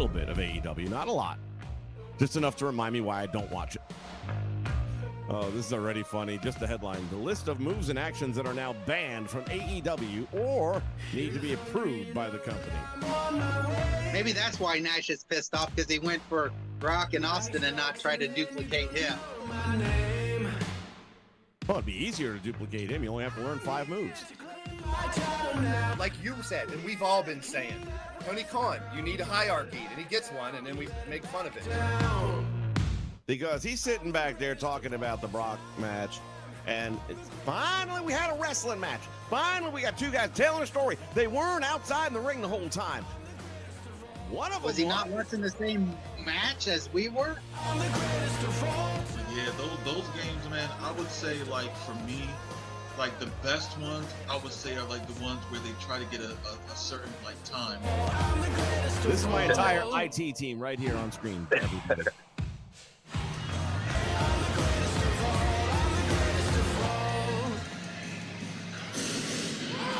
little bit of AEW, not a lot. Just enough to remind me why I don't watch it. Oh, this is already funny. Just the headline. The list of moves and actions that are now banned from AEW or need to be approved by the company. Maybe that's why Nash is pissed off, because he went for Brock and Austin and not try to duplicate him. Well, it'd be easier to duplicate him. You only have to learn 5 moves. Like you said, and we've all been saying, Tony Khan, you need a hierarchy, and he gets one, and then we make fun of it. Because he's sitting back there talking about the Brock match, and it's finally we had a wrestling match. Finally, we got 2 guys telling a story. They weren't outside in the ring the whole time. One of them was he not watching the same match as we were? Yeah, those games, man, I would say, like, for me, like, the best ones, I would say, are, like, the ones where they try to get a certain, like, time. This is my entire IT team right here on screen. Everybody.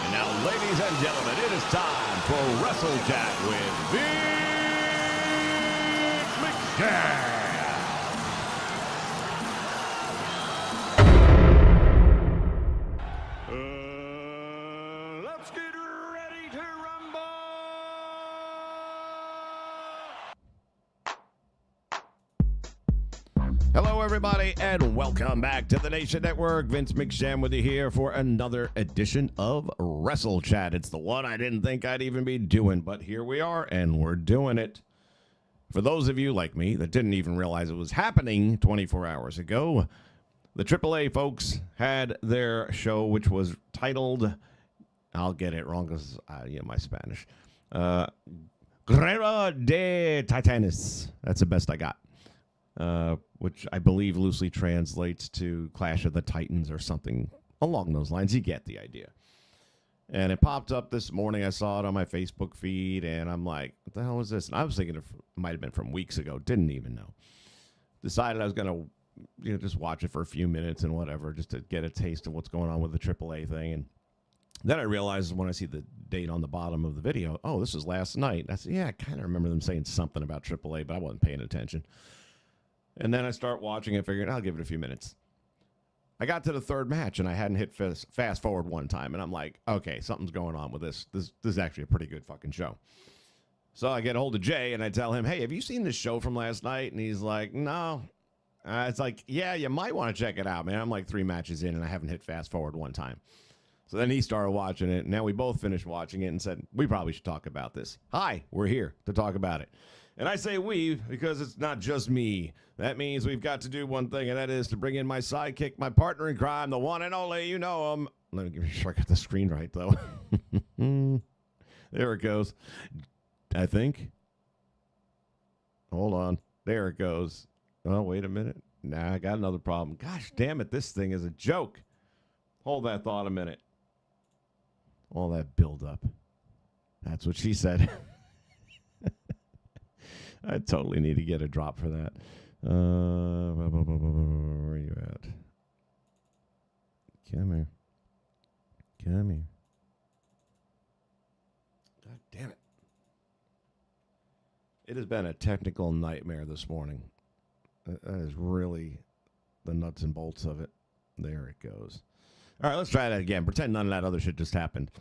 And now, ladies and gentlemen, it is time for WrestleChat with Vince McMahon. Let's get ready to rumble. Hello, everybody, and welcome back to the Nation Network. Vince McMahon with you here for another edition of WrestleChat. It's the one I didn't think I'd even be doing, but here we are, and we're doing it. For those of you like me that didn't even realize it was happening 24 hours ago, the AAA folks had their show, which was titled, I'll get it wrong because, my Spanish, Guerra de Titanes. That's the best I got. Which I believe loosely translates to Clash of the Titans or something along those lines. You get the idea. And it popped up this morning. I saw it on my Facebook feed, and I'm like, what the hell is this? And I was thinking it might have been from weeks ago. Didn't even know. Decided I was going to just watch it for a few minutes and whatever, just to get a taste of what's going on with the AAA thing. And then I realized when I see the date on the bottom of the video, oh, this was last night. I said, yeah, I kind of remember them saying something about AAA, but I wasn't paying attention. And then I start watching it, figuring I'll give it a few minutes. I got to the 3rd match, and I hadn't hit fast forward one time. And I'm like, okay, something's going on with this. This is actually a pretty good fucking show. So I get a hold of Jay, and I tell him, hey, have you seen this show from last night? And he's like, no. It's like, yeah, you might want to check it out, man. I'm like 3 matches in, and I haven't hit fast forward one time. So then he started watching it, and now we both finished watching it and said, we probably should talk about this. Hi, we're here to talk about it. And I say we because it's not just me. That means we've got to do one thing, and that is to bring in my sidekick, my partner in crime, the one and only, you know him. Let me make sure I got the screen right, though. There it goes. I think. Hold on. There it goes. Oh, wait a minute. Nah, I got another problem. Gosh damn it, this thing is a joke. Hold that thought a minute. All that build-up. That's what she said. I totally need to get a drop for that. Where are you at? Come here. Come here. God damn it. It has been a technical nightmare this morning. That is really the nuts and bolts of it. There it goes. All right, let's try that again. Pretend none of that other shit just happened.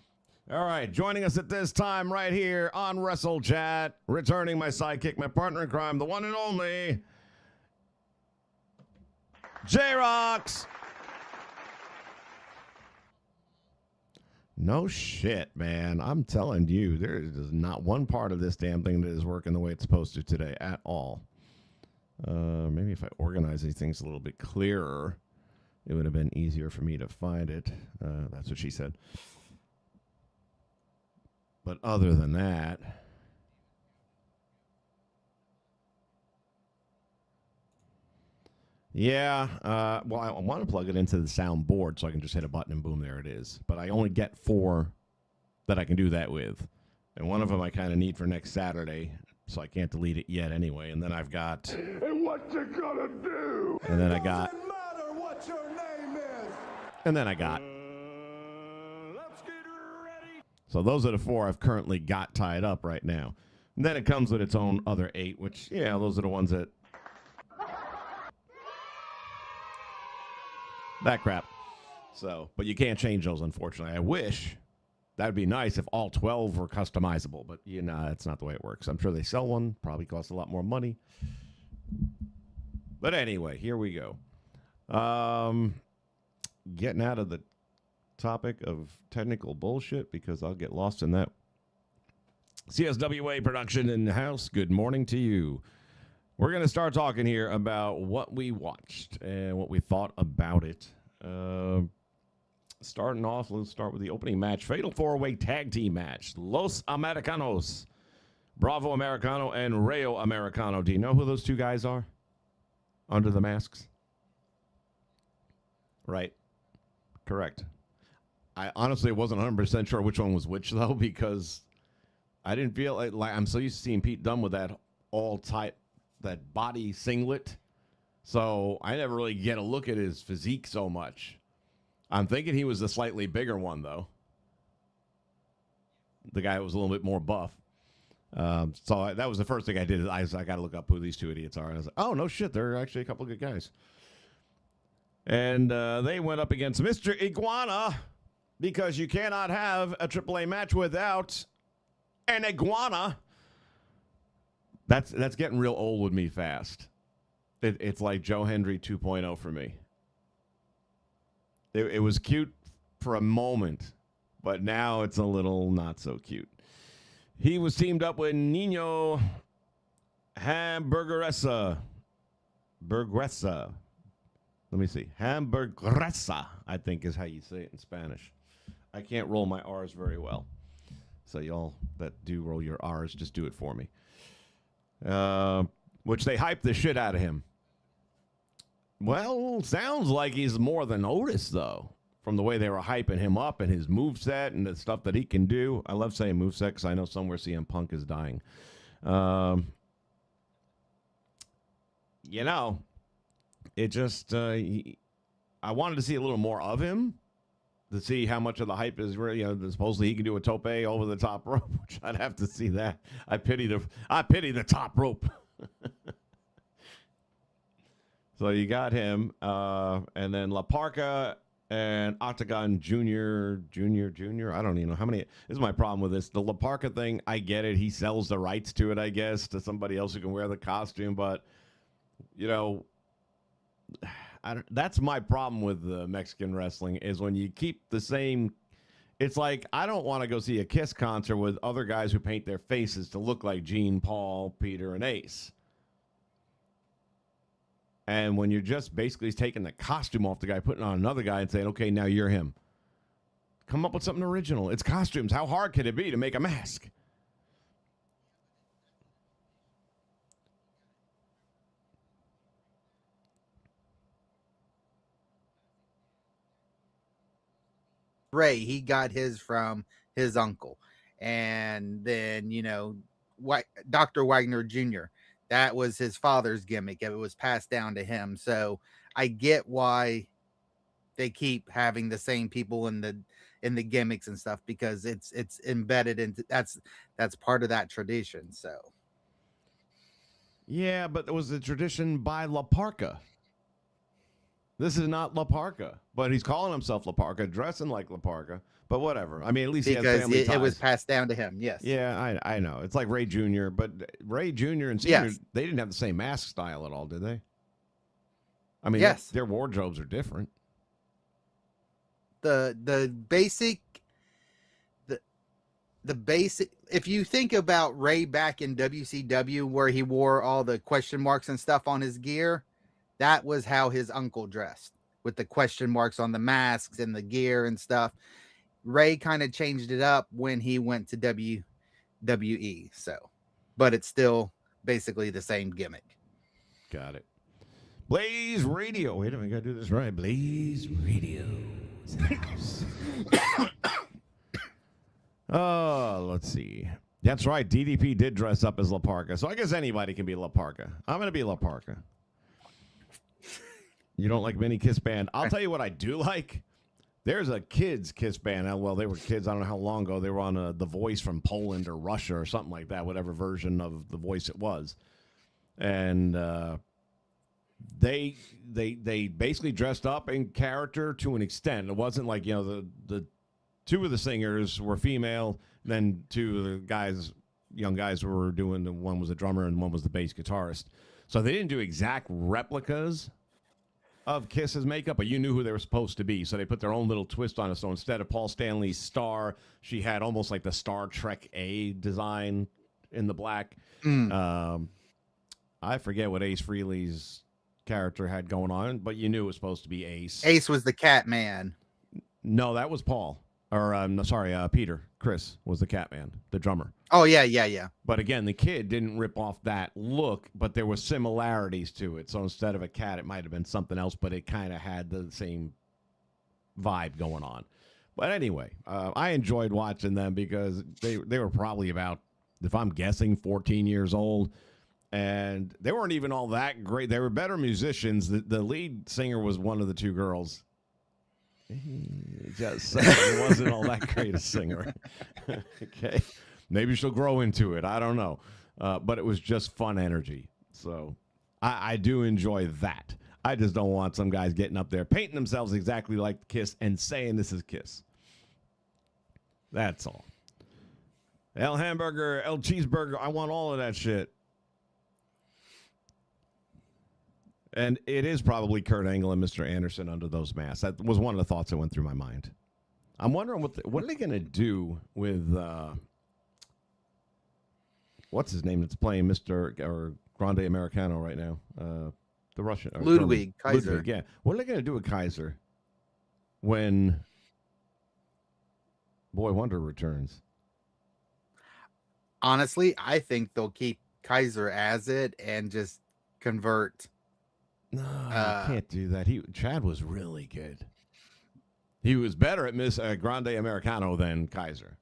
All right, joining us at this time right here on WrestleChat, returning my sidekick, my partner in crime, the one and only J-Rocks. No shit, man. I'm telling you, there is not one part of this damn thing that is working the way it's supposed to today at all. Maybe if I organize these things a little bit clearer, it would have been easier for me to find it. That's what she said. But other than that, yeah, well, I want to plug it into the soundboard so I can just hit a button and boom, there it is. But I only get 4 that I can do that with. And one of them I kind of need for next Saturday, so I can't delete it yet anyway. And then I've got... And what you gonna do? And then I got... Doesn't matter what your name is. And then I got... Let's get ready. So those are the 4 I've currently got tied up right now. Then it comes with its own other 8, which, yeah, those are the ones that crap. So, but you can't change those, unfortunately. I wish that would be nice if all 12 were customizable, but that's not the way it works. I'm sure they sell one, probably costs a lot more money. But anyway, here we go. Getting out of the topic of technical bullshit because I'll get lost in that. CSWA production in the house. Good morning to you. We're going to start talking here about what we watched and what we thought about it. Starting off, let's start with the opening match. Fatal 4-way tag team match. Los Americanos. Bravo Americano and Rayo Americano. Do you know who those two guys are? Under the masks? Right. Correct. I honestly wasn't 100% sure which one was which, though, because I didn't feel like I'm so used to seeing Pete Dunne with that that body singlet. So I never really get a look at his physique so much. I'm thinking he was the slightly bigger one, though. The guy was a little bit more buff. So that was the first thing I did. I got to look up who these two idiots are. And I was like, oh, no shit. They're actually a couple of good guys. And they went up against Mr. Iguana because you cannot have a AAA match without an iguana. That's getting real old with me fast. It's like Joe Hendry 2.0 for me. It was cute for a moment, but now it's a little not so cute. He was teamed up with Nino Hamburguesa. Let me see. Hamburguesa, I think is how you say it in Spanish. I can't roll my R's very well. So y'all that do roll your R's, just do it for me. Which they hyped the shit out of him. Well, sounds like he's more than Otis, though, from the way they were hyping him up and his moveset and the stuff that he can do. I love saying moveset because I know somewhere CM Punk is dying. It just, I wanted to see a little more of him to see how much of the hype is really, supposedly he can do a tope over the top rope, which I'd have to see that. I pity the top rope. So you got him, and then La Parka and Octagon Junior. I don't even know how many. This is my problem with this. The La Parka thing, I get it. He sells the rights to it, I guess, to somebody else who can wear the costume. But, that's my problem with Mexican wrestling is when you keep the same. It's like I don't want to go see a Kiss concert with other guys who paint their faces to look like Gene, Paul, Peter, and Ace. And when you're just basically taking the costume off the guy, putting on another guy and saying, okay, now you're him. Come up with something original. It's costumes. How hard can it be to make a mask? Ray, he got his from his uncle. And then, Dr. Wagner Jr., that was his father's gimmick. It was passed down to him. So I get why they keep having the same people in the gimmicks and stuff, because it's embedded into that's part of that tradition. So yeah, but it was a tradition by La Parka. This is not La Parka, but he's calling himself La Parka, dressing like La Parka. But whatever. I mean, at least he has family ties. It was passed down to him. Yes. Yeah, I know. It's like Ray Jr., but Ray Jr. and Sr., They didn't have the same mask style at all, did they? I mean, yes. Their wardrobes are different. The basic, if you think about Ray back in WCW, where he wore all the question marks and stuff on his gear, that was how his uncle dressed, with the question marks on the masks and the gear and stuff. Ray kind of changed it up when he went to WWE. So, but it's still basically the same gimmick. Got it. Blaze Radio. Wait a minute, I gotta do this right. Blaze Radio. Oh, let's see. That's right. DDP did dress up as La Parka. So I guess anybody can be La Parka. I'm going to be La You don't like Mini Kiss Band. I'll tell you what I do like. There's a kids Kiss band. Well, they were kids. I don't know how long ago. They were on The Voice from Poland or Russia or something like that, whatever version of The Voice it was. And they basically dressed up in character to an extent. It wasn't like, the two of the singers were female, then two of the young guys were doing, one was a drummer and one was the bass guitarist. So they didn't do exact replicas of Kiss's makeup, but you knew who they were supposed to be. So they put their own little twist on it. So instead of Paul Stanley's star, she had almost like the Star Trek A design in the black. I forget what Ace Frehley's character had going on, but you knew it was supposed to be Ace. Ace was the cat man. No, that was Paul. Or, Peter. Chris was the Catman, the drummer. Oh, yeah. But again, the kid didn't rip off that look, but there were similarities to it. So instead of a cat, it might have been something else, but it kind of had the same vibe going on. But anyway, I enjoyed watching them because they were probably about, if I'm guessing, 14 years old. And they weren't even all that great. They were better musicians. The lead singer was one of the two girls. Just saying, wasn't all that great a singer. Okay. Maybe she'll grow into it. I don't know. But it was just fun energy. So I do enjoy that. I just don't want some guys getting up there, painting themselves exactly like Kiss and saying this is Kiss. That's all. El Hamburger, El Cheeseburger, I want all of that shit. And it is probably Kurt Angle and Mr. Anderson under those masks. That was one of the thoughts that went through my mind. I'm wondering what are they going to do with what's his name that's playing Mr. or Grande Americano right now? The Russian Ludwig Kaiser. Ludwig, yeah. What are they going to do with Kaiser when Boy Wonder returns? Honestly, I think they'll keep Kaiser as it and just convert. No, you can't do that. Chad was really good. He was better at Miss Grande Americano than Kaiser.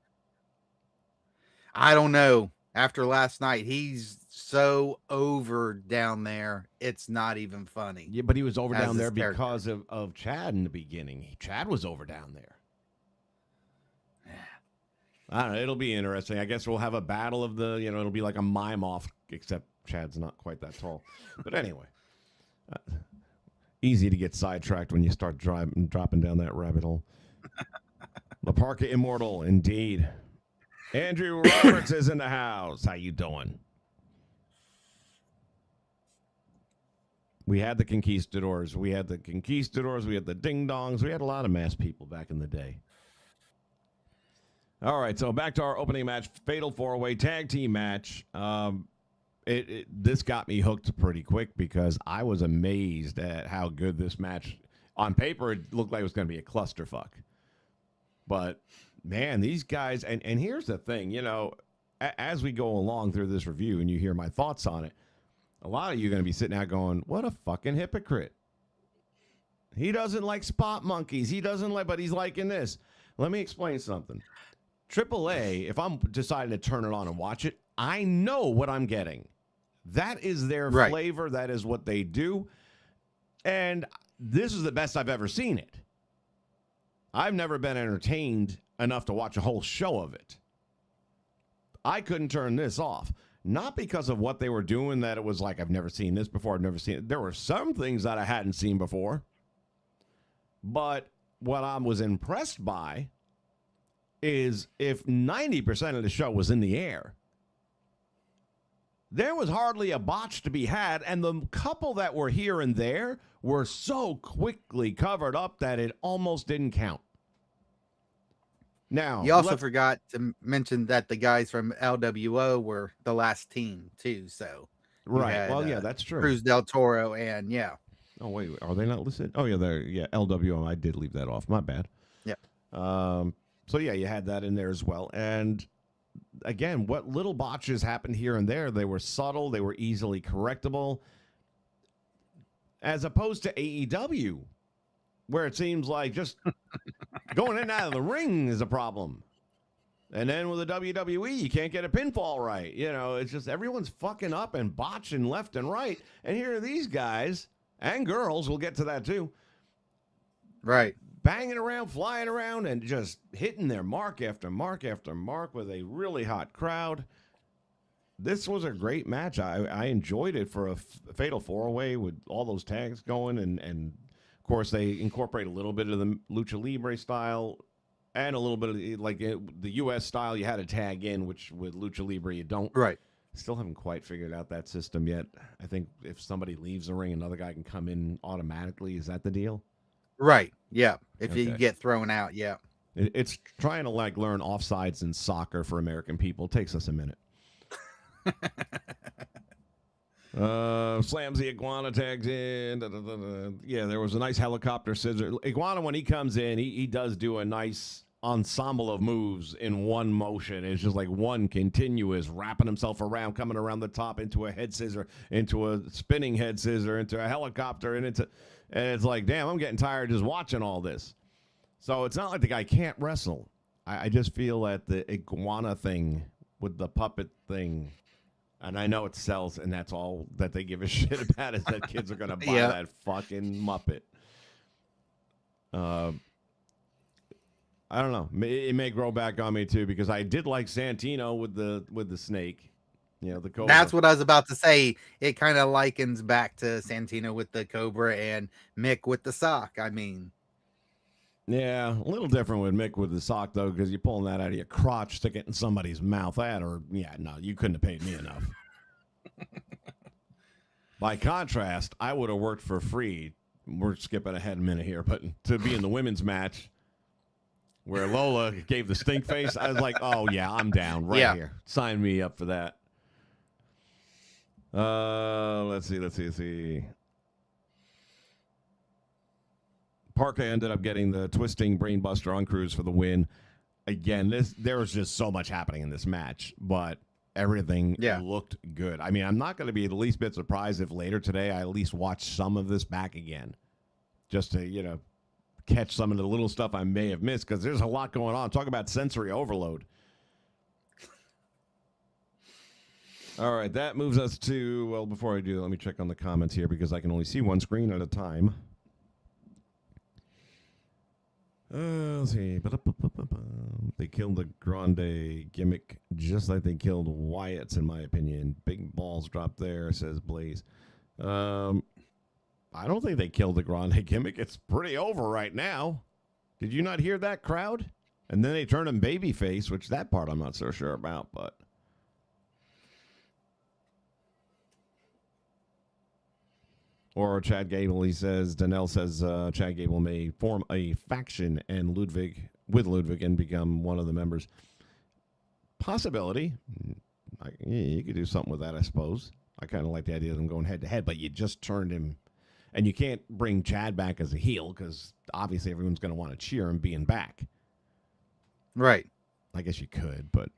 I don't know. After last night, he's so over down there. It's not even funny. Yeah, but he was over As down there his character. because of Chad in the beginning. Chad was over down there. I don't know. It'll be interesting. I guess we'll have a battle of it'll be like a mime off, except Chad's not quite that tall. But anyway. Easy to get sidetracked when you start dropping down that rabbit hole. La Parka Immortal, indeed. Andrew Roberts is in the house. How you doing? We had the Conquistadors. We had the Ding Dongs. We had a lot of masked people back in the day. All right, so back to our opening match, Fatal 4-Way Tag Team match. This got me hooked pretty quick because I was amazed at how good this match. On paper, it looked like it was going to be a clusterfuck. But, man, these guys, and here's the thing, as we go along through this review and you hear my thoughts on it, a lot of you are going to be sitting out going, what a fucking hypocrite. He doesn't like spot monkeys. But he's liking this. Let me explain something. AAA, if I'm deciding to turn it on and watch it, I know what I'm getting. That is their flavor. That is what they do. And this is the best I've ever seen it. I've never been entertained enough to watch a whole show of it. I couldn't turn this off. Not because of what they were doing, that it was like, I've never seen this before. I've never seen it. There were some things that I hadn't seen before. But what I was impressed by is if 90% of the show was in the air, there was hardly a botch to be had, and the couple that were here and there were so quickly covered up that it almost didn't count. Now, You also forgot to mention that the guys from LWO were the last team, too. So, right. had, Well, yeah, that's true. Cruz del Toro and, Oh, wait, are they not listed? Oh, yeah, LWO. I did leave that off. My bad. Yeah. So, yeah, you had that in there as well. And again, what little botches happened here and there, they were subtle, they were easily correctable, as opposed to AEW, where it seems like just going in and out of the ring is a problem. And then with the WWE, you can't get a pinfall right. It's just everyone's fucking up and botching left and right. And here are these guys and girls, we'll get to that too. right. banging around, flying around, and just hitting their mark after mark after mark with a really hot crowd. This was a great match. I enjoyed it for a fatal 4-way with all those tags going, and of course they incorporate a little bit of the lucha libre style and a little bit of the U.S. style. You had a tag in, which with lucha libre you don't. Right. Still haven't quite figured out that system yet. I think if somebody leaves the ring, another guy can come in automatically. Is that the deal? Right. Yeah. If you Okay. get thrown out, yeah. It's trying to learn offsides in soccer for American people. It takes us a minute. Slams the Iguana, tags in. Yeah, there was a nice helicopter scissor. Iguana, when he comes in, he does do a nice ensemble of moves in one motion. It's just like one continuous wrapping himself around, coming around the top into a head scissor, into a spinning head scissor, into a helicopter, and it's like, damn, I'm getting tired just watching all this. So it's not like the guy can't wrestle. I just feel that the Iguana thing with the puppet thing, and I know it sells, and that's all that they give a shit about is that kids are going to buy Yeah. that fucking Muppet. I don't know. It may grow back on me too, because I did like Santino with the snake, the cobra. That's what I was about to say. It kind of likens back to Santino with the Cobra and Mick with the sock. I mean, Yeah, a little different with Mick with the sock though, because you're pulling that out of your crotch, stick it in somebody's mouth. You couldn't have paid me enough. By contrast, I would have worked for free. We're skipping ahead a minute here, but to be in the women's match where Lola gave the stink face, I was like, oh yeah, I'm down right here. Sign me up for that. Let's see. Parker ended up getting the twisting brainbuster on Cruz for the win. Again, there was just so much happening in this match, but everything looked good. I mean, I'm not going to be the least bit surprised if later today I at least watch some of this back again, just to catch some of the little stuff I may have missed, because there's a lot going on. Talk about sensory overload. All right, that moves us to, well, before I do, let me check on the comments here, because I can only see one screen at a time. Let's see. They killed the Grande gimmick just like they killed Wyatt's, in my opinion. Big balls dropped there, says Blaze. I don't think they killed the Grande gimmick. It's pretty over right now. Did you not hear that, crowd? And then they turned him babyface, which that part I'm not so sure about, but... Or Chad Gable, he says, Danelle says Chad Gable may form a faction and Ludwig and become one of the members. Possibility. You could do something with that, I suppose. I kind of like the idea of them going head-to-head, but you just turned him. And you can't bring Chad back as a heel, because obviously everyone's going to want to cheer him being back. right. I guess you could, but...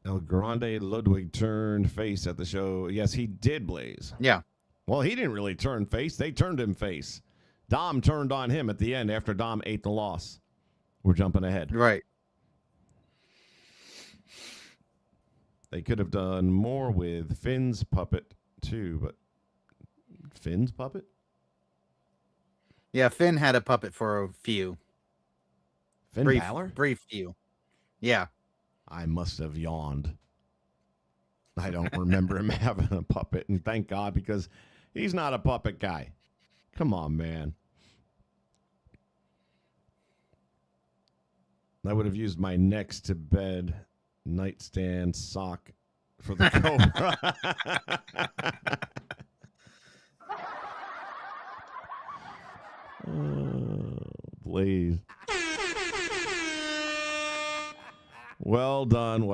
El Grande Ludwig turned face at the show. Yes, he did, Blaze. Yeah. Well, he didn't really turn face. They turned him face. Dom turned on him at the end after Dom ate the loss. We're jumping ahead. Right. They could have done more with Finn's puppet, too, but... Finn's puppet? Yeah, Finn had a puppet for a few. Finn Balor? Brief few. Yeah. I must have yawned. I don't remember him having a puppet, and thank God, because he's not a puppet guy. Come on, man. I would have used my next to bed nightstand sock for the Cobra. Please. Well done.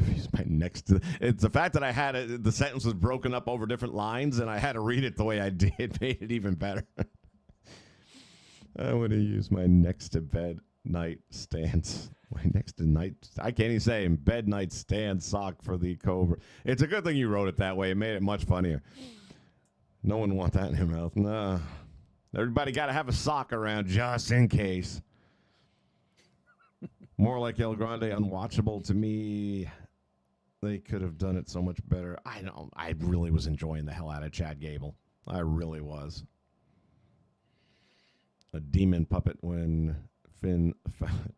Use my next. It's the fact that I had it. The sentence was broken up over different lines, and I had to read it the way I did. Made it even better. I would have used my next to bed nightstand. My next to night. I can't even say bed nightstand sock for the Cobra. It's a good thing you wrote it that way. It made it much funnier. No one wants that in their mouth. No. Everybody got to have a sock around just in case. More like El Grande, unwatchable to me. They could have done it so much better. I know. I really was enjoying the hell out of Chad Gable. I really was. A demon puppet when Finn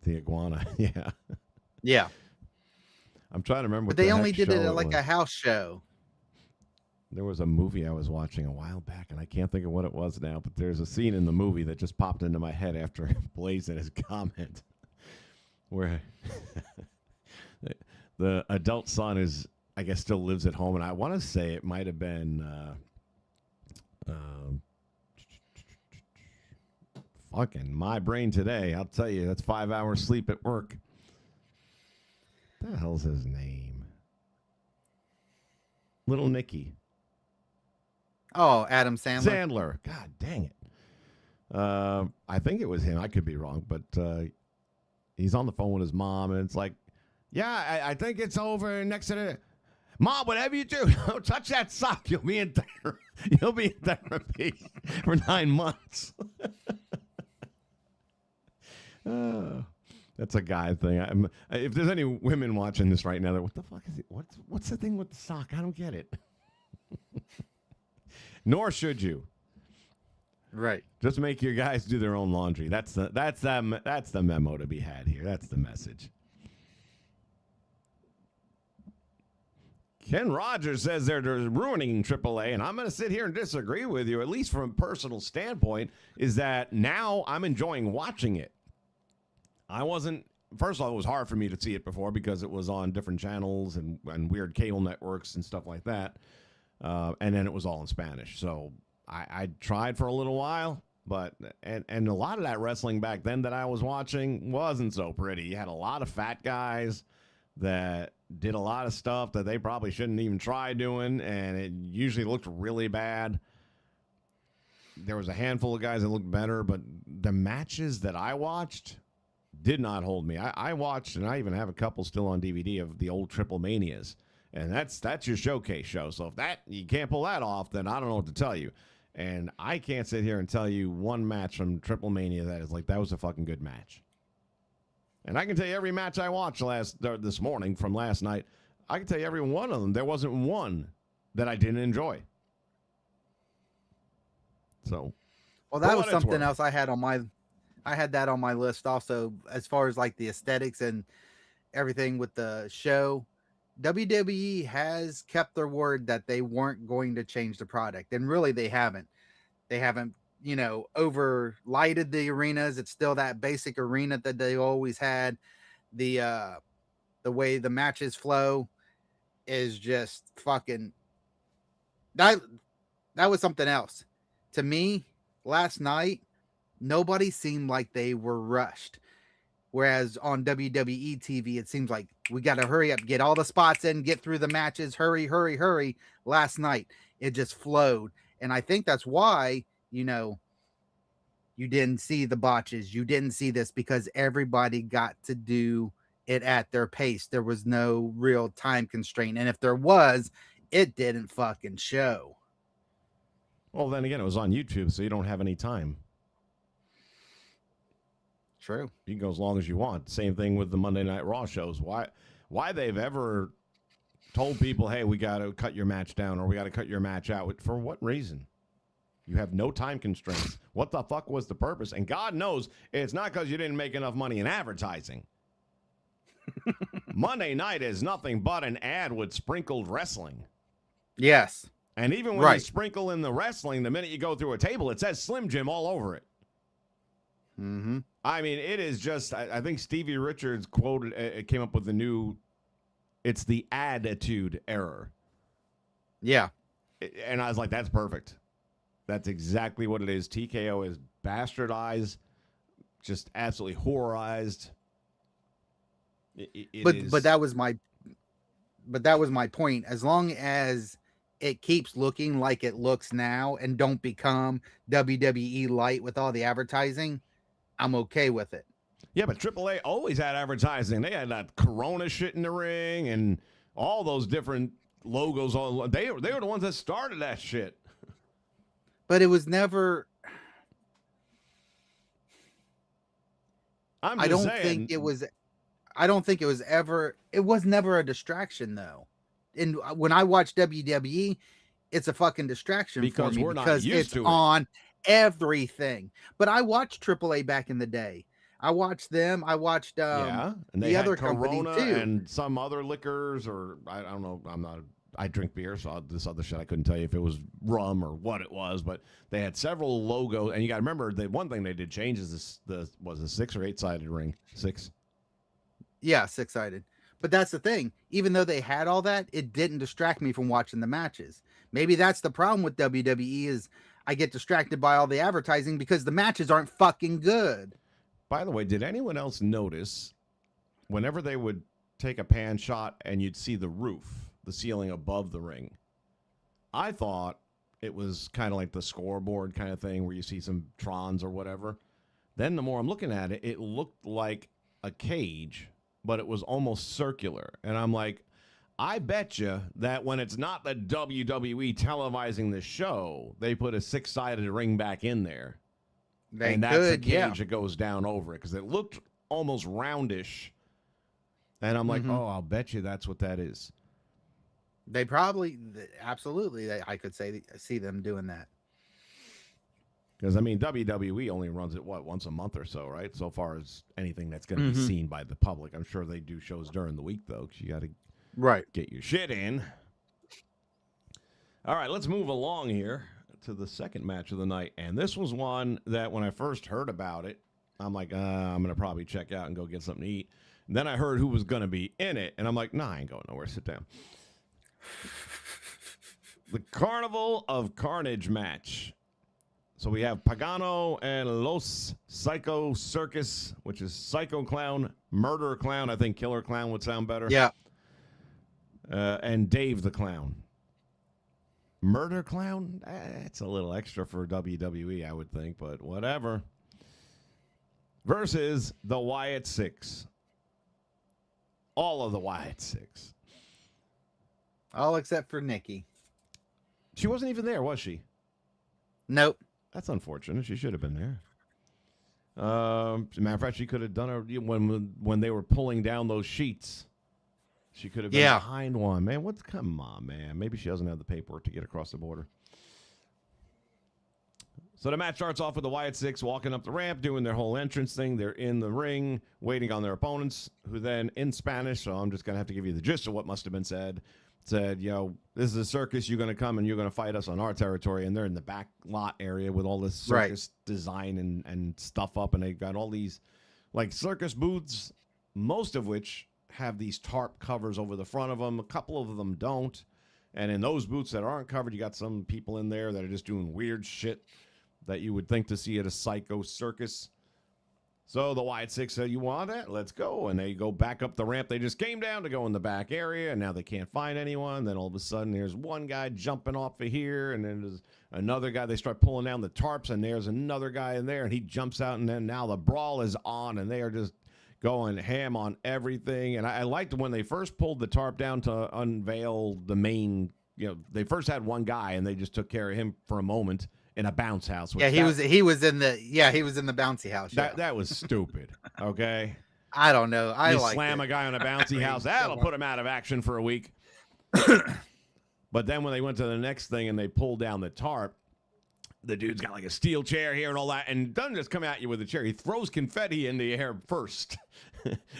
the iguana. Yeah. Yeah. I'm trying to remember. But they only did it at like a house show. There was a movie I was watching a while back, and I can't think of what it was now, but there's a scene in the movie that just popped into my head after Blaze and his comment where the adult son is, I guess, still lives at home, and I want to say it might have been fucking my brain today. I'll tell you, that's 5 hours sleep at work. What the hell's his name? Little Nicky. Oh, Adam Sandler. Sandler. God dang it. I think it was him. I could be wrong, but he's on the phone with his mom, and it's like, yeah, I think it's over next to the... Mom, whatever you do, don't touch that sock. You'll be in therapy for 9 months. That's a guy thing. If there's any women watching this right now, they're, what the fuck is it? What's the thing with the sock? I don't get it. Nor should you. Right. Just make your guys do their own laundry. That's the memo to be had here. That's the message. Ken Rogers says they're ruining AAA, and I'm going to sit here and disagree with you, at least from a personal standpoint, is that now I'm enjoying watching it. First of all, it was hard for me to see it before because it was on different channels and weird cable networks and stuff like that. And then it was all in Spanish. So I tried for a little while, but and a lot of that wrestling back then that I was watching wasn't so pretty. You had a lot of fat guys that did a lot of stuff that they probably shouldn't even try doing, and it usually looked really bad. There was a handful of guys that looked better, but the matches that I watched did not hold me. I watched, and I even have a couple still on DVD of the old Triple Manias, and that's your showcase show. So if you can't pull that off, then I don't know what to tell you. And I can't sit here and tell you one match from Triple Mania that is like, that was a fucking good match. And I can tell you every match I watched this morning from last night, I can tell you every one of them, there wasn't one that I didn't enjoy. So, well, that was something else I had that on my list also, as far as like the aesthetics and everything with the show. WWE has kept their word that they weren't going to change the product, and really they haven't. They haven't, over lighted the arenas. It's still that basic arena that they always had. The way the matches flow is just fucking that was something else. To me, last night, nobody seemed like they were rushed. Whereas on WWE TV, it seems like we got to hurry up, get all the spots in, get through the matches, hurry, hurry, hurry. Last night, it just flowed. And I think that's why, you didn't see the botches. You didn't see this because everybody got to do it at their pace. There was no real time constraint. And if there was, it didn't fucking show. Well, then again, it was on YouTube, so you don't have any time. True. You can go as long as you want. Same thing with the Monday Night Raw shows. Why they've ever told people, hey, we got to cut your match down or we got to cut your match out. For what reason? You have no time constraints. What the fuck was the purpose? And God knows it's not because you didn't make enough money in advertising. Monday night is nothing but an ad with sprinkled wrestling. Yes. And even when you sprinkle in the wrestling, the minute you go through a table, it says Slim Jim all over it. Mm-hmm. I mean, it is just, I think Stevie Richards came up with the new, it's the attitude error. Yeah. And I was like, that's perfect. That's exactly what it is. TKO is bastardized, just absolutely horrorized. But that was my point. As long as it keeps looking like it looks now and don't become WWE light with all the advertising, I'm okay with it. Yeah, but AAA always had advertising. They had that Corona shit in the ring and all those different logos. They were the ones that started that shit. But it was never. I don't think it was ever. It was never a distraction, though. and when I watch WWE, it's a fucking distraction Because for me we're not because used it's to it. on everything. But I watched AAA back in the day. I watched them. I watched yeah, and they the had other company Corona too. and some other liquors, or I don't know. I drink beer, so this other shit I couldn't tell you if it was rum or what it was. But they had several logos, and you got to remember the one thing they did change is was a 6 or 8 sided ring. 6. Yeah, 6-sided. But that's the thing. Even though they had all that, it didn't distract me from watching the matches. Maybe that's the problem with WWE is I get distracted by all the advertising because the matches aren't fucking good. By the way, did anyone else notice whenever they would take a pan shot and you'd see the roof, the ceiling above the ring? I thought it was kind of like the scoreboard kind of thing where you see some Trons or whatever. Then the more I'm looking at it, it looked like a cage, but it was almost circular. And I'm like, I bet you that when it's not the WWE televising the show, they put a 6-sided ring back in there. They and that's could, the cage yeah. that goes down over it because it looked almost roundish. And I'm like, oh, I'll bet you that's what that is. They probably, absolutely, I could see them doing that. Because, I mean, WWE only runs it, once a month or so, right? So far as anything that's going to be seen by the public. I'm sure they do shows during the week, though, because you got to get your shit in. All right, let's move along here to the second match of the night. And this was one that when I first heard about it, I'm like, I'm going to probably check out and go get something to eat. And then I heard who was going to be in it, and I'm like, nah, I ain't going nowhere. Sit down. The Carnival of Carnage match. So we have Pagano and Los Psycho Circus, which is Psycho Clown, Murder Clown. I think Killer Clown would sound better. Yeah. And Dave the Clown. Murder Clown? It's a little extra for WWE, I would think, but whatever. Versus the Wyatt Six. All of the Wyatt Six. All except for Nikki. She wasn't even there, was she? Nope. That's unfortunate. She should have been there. As a matter of fact, she could have done it when they were pulling down those sheets. She could have been behind one. Man, come on, man. Maybe she doesn't have the paperwork to get across the border. So the match starts off with the Wyatt Six walking up the ramp, doing their whole entrance thing. They're in the ring, waiting on their opponents, who then, in Spanish, so I'm just going to have to give you the gist of what must have been said, this is a circus. You're going to come and you're going to fight us on our territory. And they're in the back lot area with all this circus design and stuff up. And they've got all these, like, circus booths, most of which have these tarp covers over the front of them. A couple of them don't. And in those booths that aren't covered, you got some people in there that are just doing weird shit that you would think to see at a psycho circus. So the Wyatt Six said, you want that? Let's go. And they go back up the ramp. They just came down to go in the back area, and now they can't find anyone. Then all of a sudden, there's one guy jumping off of here, and then there's another guy. They start pulling down the tarps, and there's another guy in there, and he jumps out, and then now the brawl is on, and they are just going ham on everything. And I liked when they first pulled the tarp down to unveil the main, they first had one guy, and they just took care of him for a moment in a bounce house. He was in the bouncy house. That was stupid. Okay. I don't know. I slam a guy on a bouncy house. That'll put him out of action for a week. But then when they went to the next thing and they pulled down the tarp, the dude's got like a steel chair here and all that, and doesn't just come at you with a chair. He throws confetti in the air first.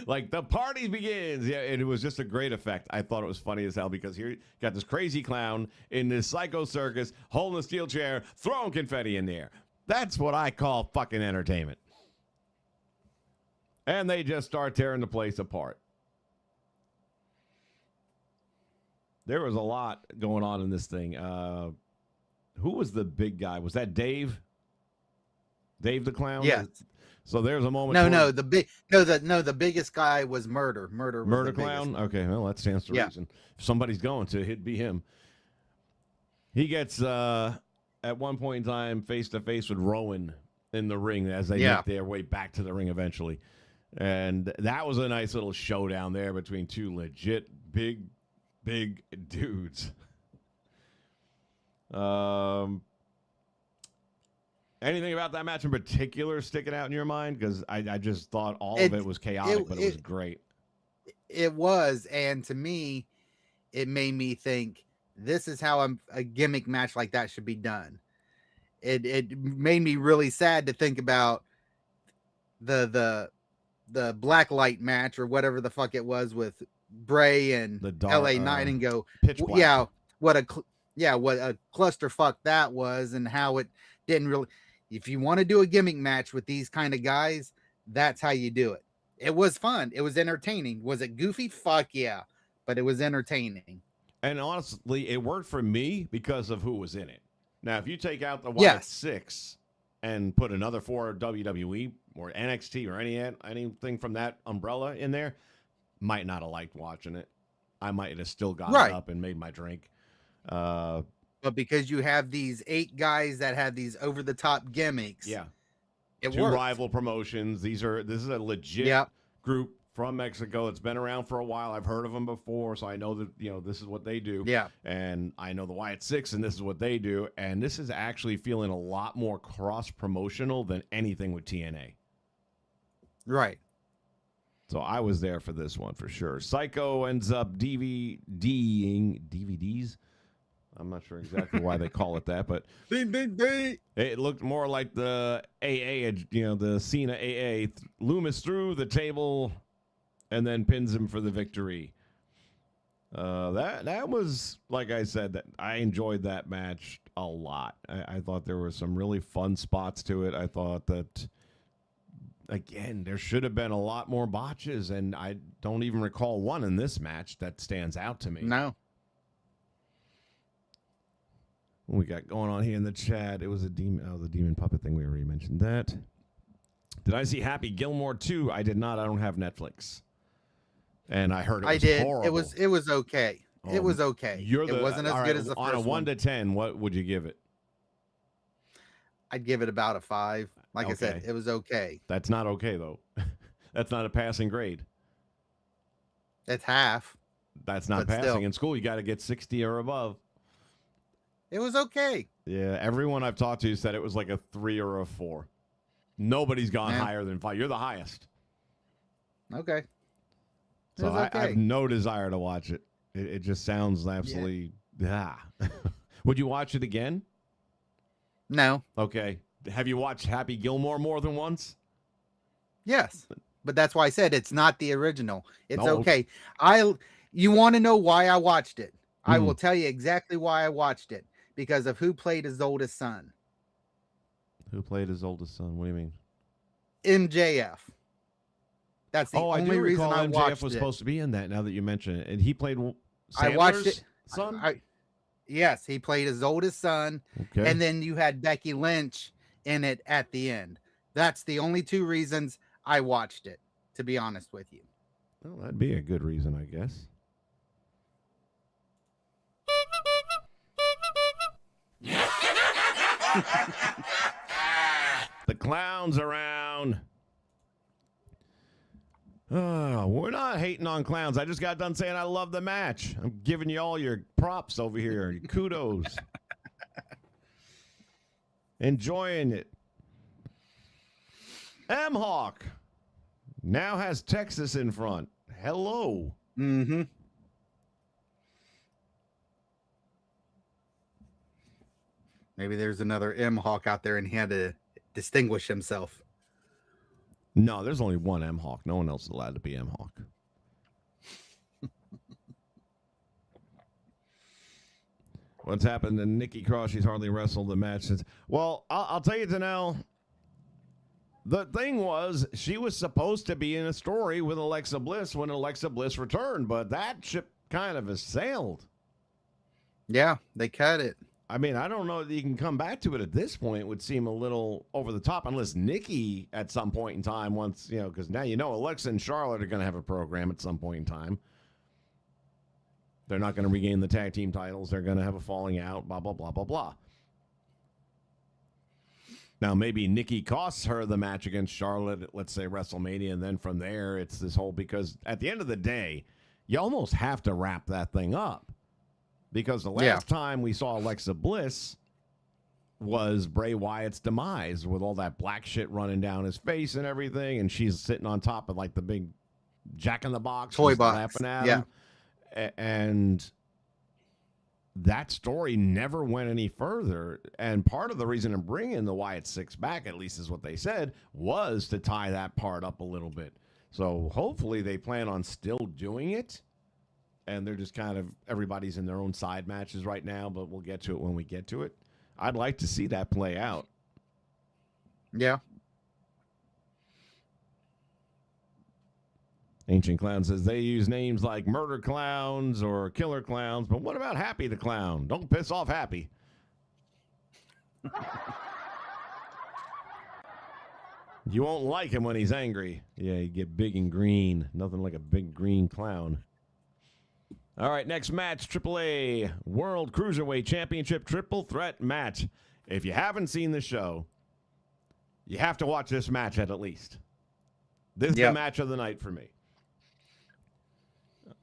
Like the party begins. Yeah, and it was just a great effect. I thought it was funny as hell because here you got this crazy clown in this psycho circus holding a steel chair, throwing confetti in the air. That's what I call fucking entertainment. And they just start tearing the place apart. There was a lot going on in this thing. Who was the big guy? Was that Dave? Dave the Clown? Yes. So there's a moment. The biggest guy was Murder. Murder Clown? Okay, well, that stands to reason. If somebody's going to, it'd be him. He gets, at one point in time, face-to-face with Rowan in the ring as they make their way back to the ring eventually. And that was a nice little showdown there between two legit big dudes. Anything about that match in particular sticking out in your mind? Because I just thought all of it was chaotic, but it was great. It was, and to me, it made me think this is how a gimmick match like that should be done. It made me really sad to think about the black light match or whatever the fuck it was with Bray and The dark, LA Knight and go, Pitch black. yeah, what a clusterfuck that was, and how it didn't really. If you want to do a gimmick match with these kind of guys, that's how you do it. It was fun. It was entertaining. Was it goofy? Fuck yeah, but it was entertaining. And honestly, it worked for me because of who was in it. Now, if you take out the Wyatt Yes. 6 and put another 4 WWE or NXT or anything from that umbrella in there, might not have liked watching it. I might have still gotten Right. up and made my drink. But because you have these 8 guys that have these over the top gimmicks, Yeah. it 2 worked. rival promotions. This is a legit Yep. group from Mexico. It's been around for a while. I've heard of them before, so I know that this is what they do. Yeah. And I know the Wyatt 6, and this is what they do. And this is actually feeling a lot more cross promotional than anything with TNA. Right. So I was there for this one for sure. Psycho ends up DVDing DVDs. I'm not sure exactly why they call it that, but it looked more like the AA, the Cena AA. Loomis through the table and then pins him for the victory. That was, like I said, that I enjoyed that match a lot. I thought there were some really fun spots to it. I thought that, again, there should have been a lot more botches, and I don't even recall one in this match that stands out to me. No. What we got going on here in the chat? It was the demon puppet thing. We already mentioned that. Did I see Happy Gilmore 2? I did not. I don't have Netflix. And I heard it was I did. horrible. It was okay. It was okay. It wasn't as good as the on first a 1 one. to 10, what would you give it? I'd give it about a 5. Like I said, Okay. it was okay. That's not okay, though. That's not a passing grade. It's half. That's not But passing. still. In school, you got to get 60 or above. It was okay. Yeah, everyone I've talked to said it was like a 3 or a 4. Nobody's gone Man. higher than 5. You're the highest. Okay. It So was I okay. have no desire to watch it. It just sounds absolutely... Would you watch it again? No. Okay. Have you watched Happy Gilmore more than once? Yes. But that's why I said it's not the original. It's No. okay. You want to know why I watched it? I Mhm. will tell you exactly why I watched it. Because of who played his oldest son. Who played his oldest son? What do you mean? MJF. That's the I only do reason recall I MJF watched was it. supposed to be in that now that you mention it. And he played I watched Sandler's it. son? Yes, he played his oldest son. Okay. And then you had Becky Lynch in it at the end. That's the only 2 reasons I watched it, to be honest with you. Well, that'd be a good reason, I guess. The clown's around. We're not hating on clowns. I just got done saying I love the match. I'm giving you all your props over here. Your kudos. Enjoying it. M-Hawk now has Texas in front. Hello. Mm-hmm. Maybe there's another M Hawk out there and he had to distinguish himself. No, there's only one M-Hawk. No one else is allowed to be M-Hawk. What's happened to Nikki Cross? She's hardly wrestled the match since. Well, I'll tell you, Danelle. The thing was, she was supposed to be in a story with Alexa Bliss when Alexa Bliss returned, but that ship kind of has sailed. Yeah, they cut it. I mean, I don't know that you can come back to it at this point. It would seem a little over the top unless Nikki at some point in time wants, because now Alexa and Charlotte are going to have a program at some point in time. They're not going to regain the tag team titles. They're going to have a falling out, blah, blah, blah, blah, blah. Now, maybe Nikki costs her the match against Charlotte at, let's say, WrestleMania, and then from there, it's this whole, because at the end of the day, you almost have to wrap that thing up. Because the last time we saw Alexa Bliss was Bray Wyatt's demise with all that black shit running down his face and everything, and she's sitting on top of like the big Jack-in-the-Box toy just box, laughing at him. And that story never went any further. And part of the reason I'm bringing the Wyatt Six back, at least is what they said, was to tie that part up a little bit. So hopefully they plan on still doing it. And they're just kind of, everybody's in their own side matches right now, but we'll get to it when we get to it. I'd like to see that play out. Yeah. Ancient Clown says they use names like Murder Clowns or Killer Clowns, but what about Happy the Clown? Don't piss off Happy. You won't like him when he's angry. Yeah, you get big and green. Nothing like a big green clown. All right, next match, AAA World Cruiserweight Championship Triple Threat match. If you haven't seen the show, you have to watch this match at least. This is the match of the night for me.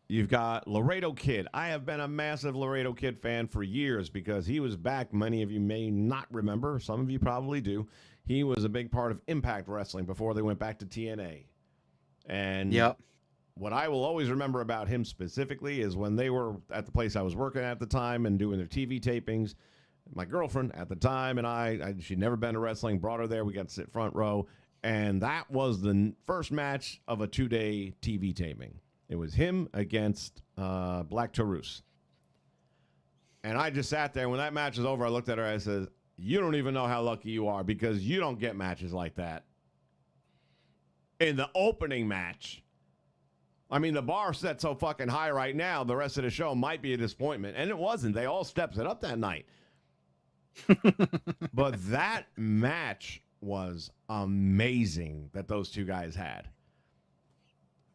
You've got Laredo Kid. I have been a massive Laredo Kid fan for years because he was back. Many of you may not remember. Some of you probably do. He was a big part of Impact Wrestling before they went back to TNA. And what I will always remember about him specifically is when they were at the place I was working at the time and doing their TV tapings, my girlfriend at the time and she'd never been to wrestling, brought her there. We got to sit front row. And that was the first match of a 2-day TV taping. It was him against Black Taurus. And I just sat there. When that match was over, I looked at her and I said, you don't even know how lucky you are because you don't get matches like that. In the opening match, I mean, the bar set so fucking high right now, the rest of the show might be a disappointment. And it wasn't. They all stepped it up that night. But that match was amazing that those two guys had.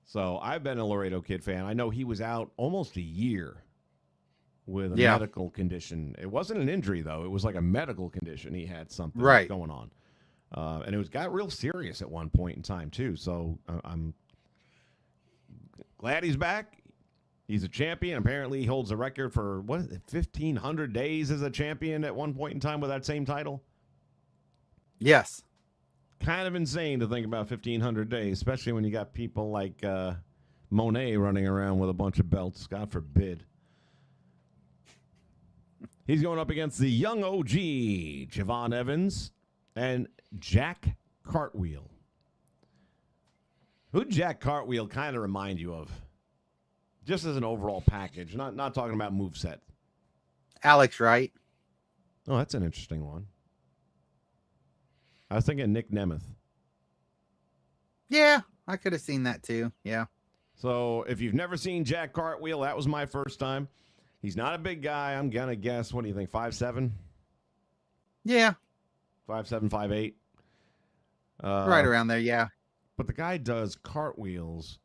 So I've been a Laredo Kid fan. I know he was out almost a year with a medical condition. It wasn't an injury, though. It was like a medical condition. He had something going on. And it got real serious at one point in time, too. So I'm glad he's back. He's a champion. Apparently, he holds a record for, 1,500 days as a champion at one point in time with that same title? Yes. Kind of insane to think about 1,500 days, especially when you got people like Monet running around with a bunch of belts. God forbid. He's going up against the young OG, Javon Evans, and Jack Cartwheel. Who'd Jack Cartwheel kind of remind you of? Just as an overall package, not talking about moveset. Alex Wright. Oh, that's an interesting one. I was thinking Nick Nemeth. Yeah, I could have seen that too. Yeah. So if you've never seen Jack Cartwheel, that was my first time. He's not a big guy. I'm going to guess, what do you think, 5'7"? Yeah. 5'7", 5'8". Right around there, yeah. But the guy does cartwheels,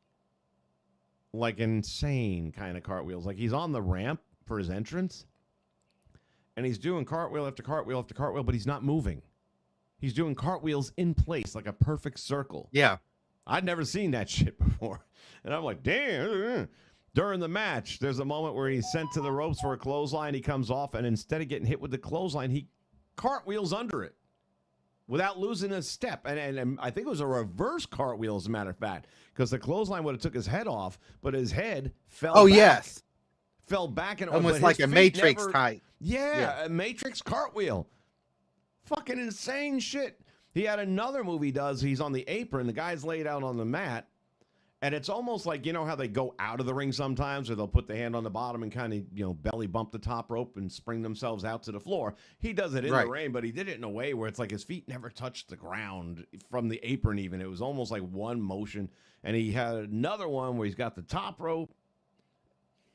like insane kind of cartwheels. Like he's on the ramp for his entrance, and he's doing cartwheel after cartwheel after cartwheel, but he's not moving. He's doing cartwheels in place, like a perfect circle. Yeah. I'd never seen that shit before. And I'm like, damn. During the match, there's a moment where he's sent to the ropes for a clothesline. He comes off, and instead of getting hit with the clothesline, he cartwheels under it without losing a step. And I think it was a reverse cartwheel, as a matter of fact, because the clothesline would have took his head off, but his head fell back. Oh, yes. Fell back. And almost like a Matrix type. Yeah, a Matrix cartwheel. Fucking insane shit. He had another move he does. He's on the apron. The guy's laid out on the mat. And it's almost like, you know how they go out of the ring sometimes, or they'll put the hand on the bottom and kind of, belly bump the top rope and spring themselves out to the floor. He does it in the ring, but he did it in a way where it's like his feet never touched the ground from the apron even. It was almost like one motion. And he had another one where he's got the top rope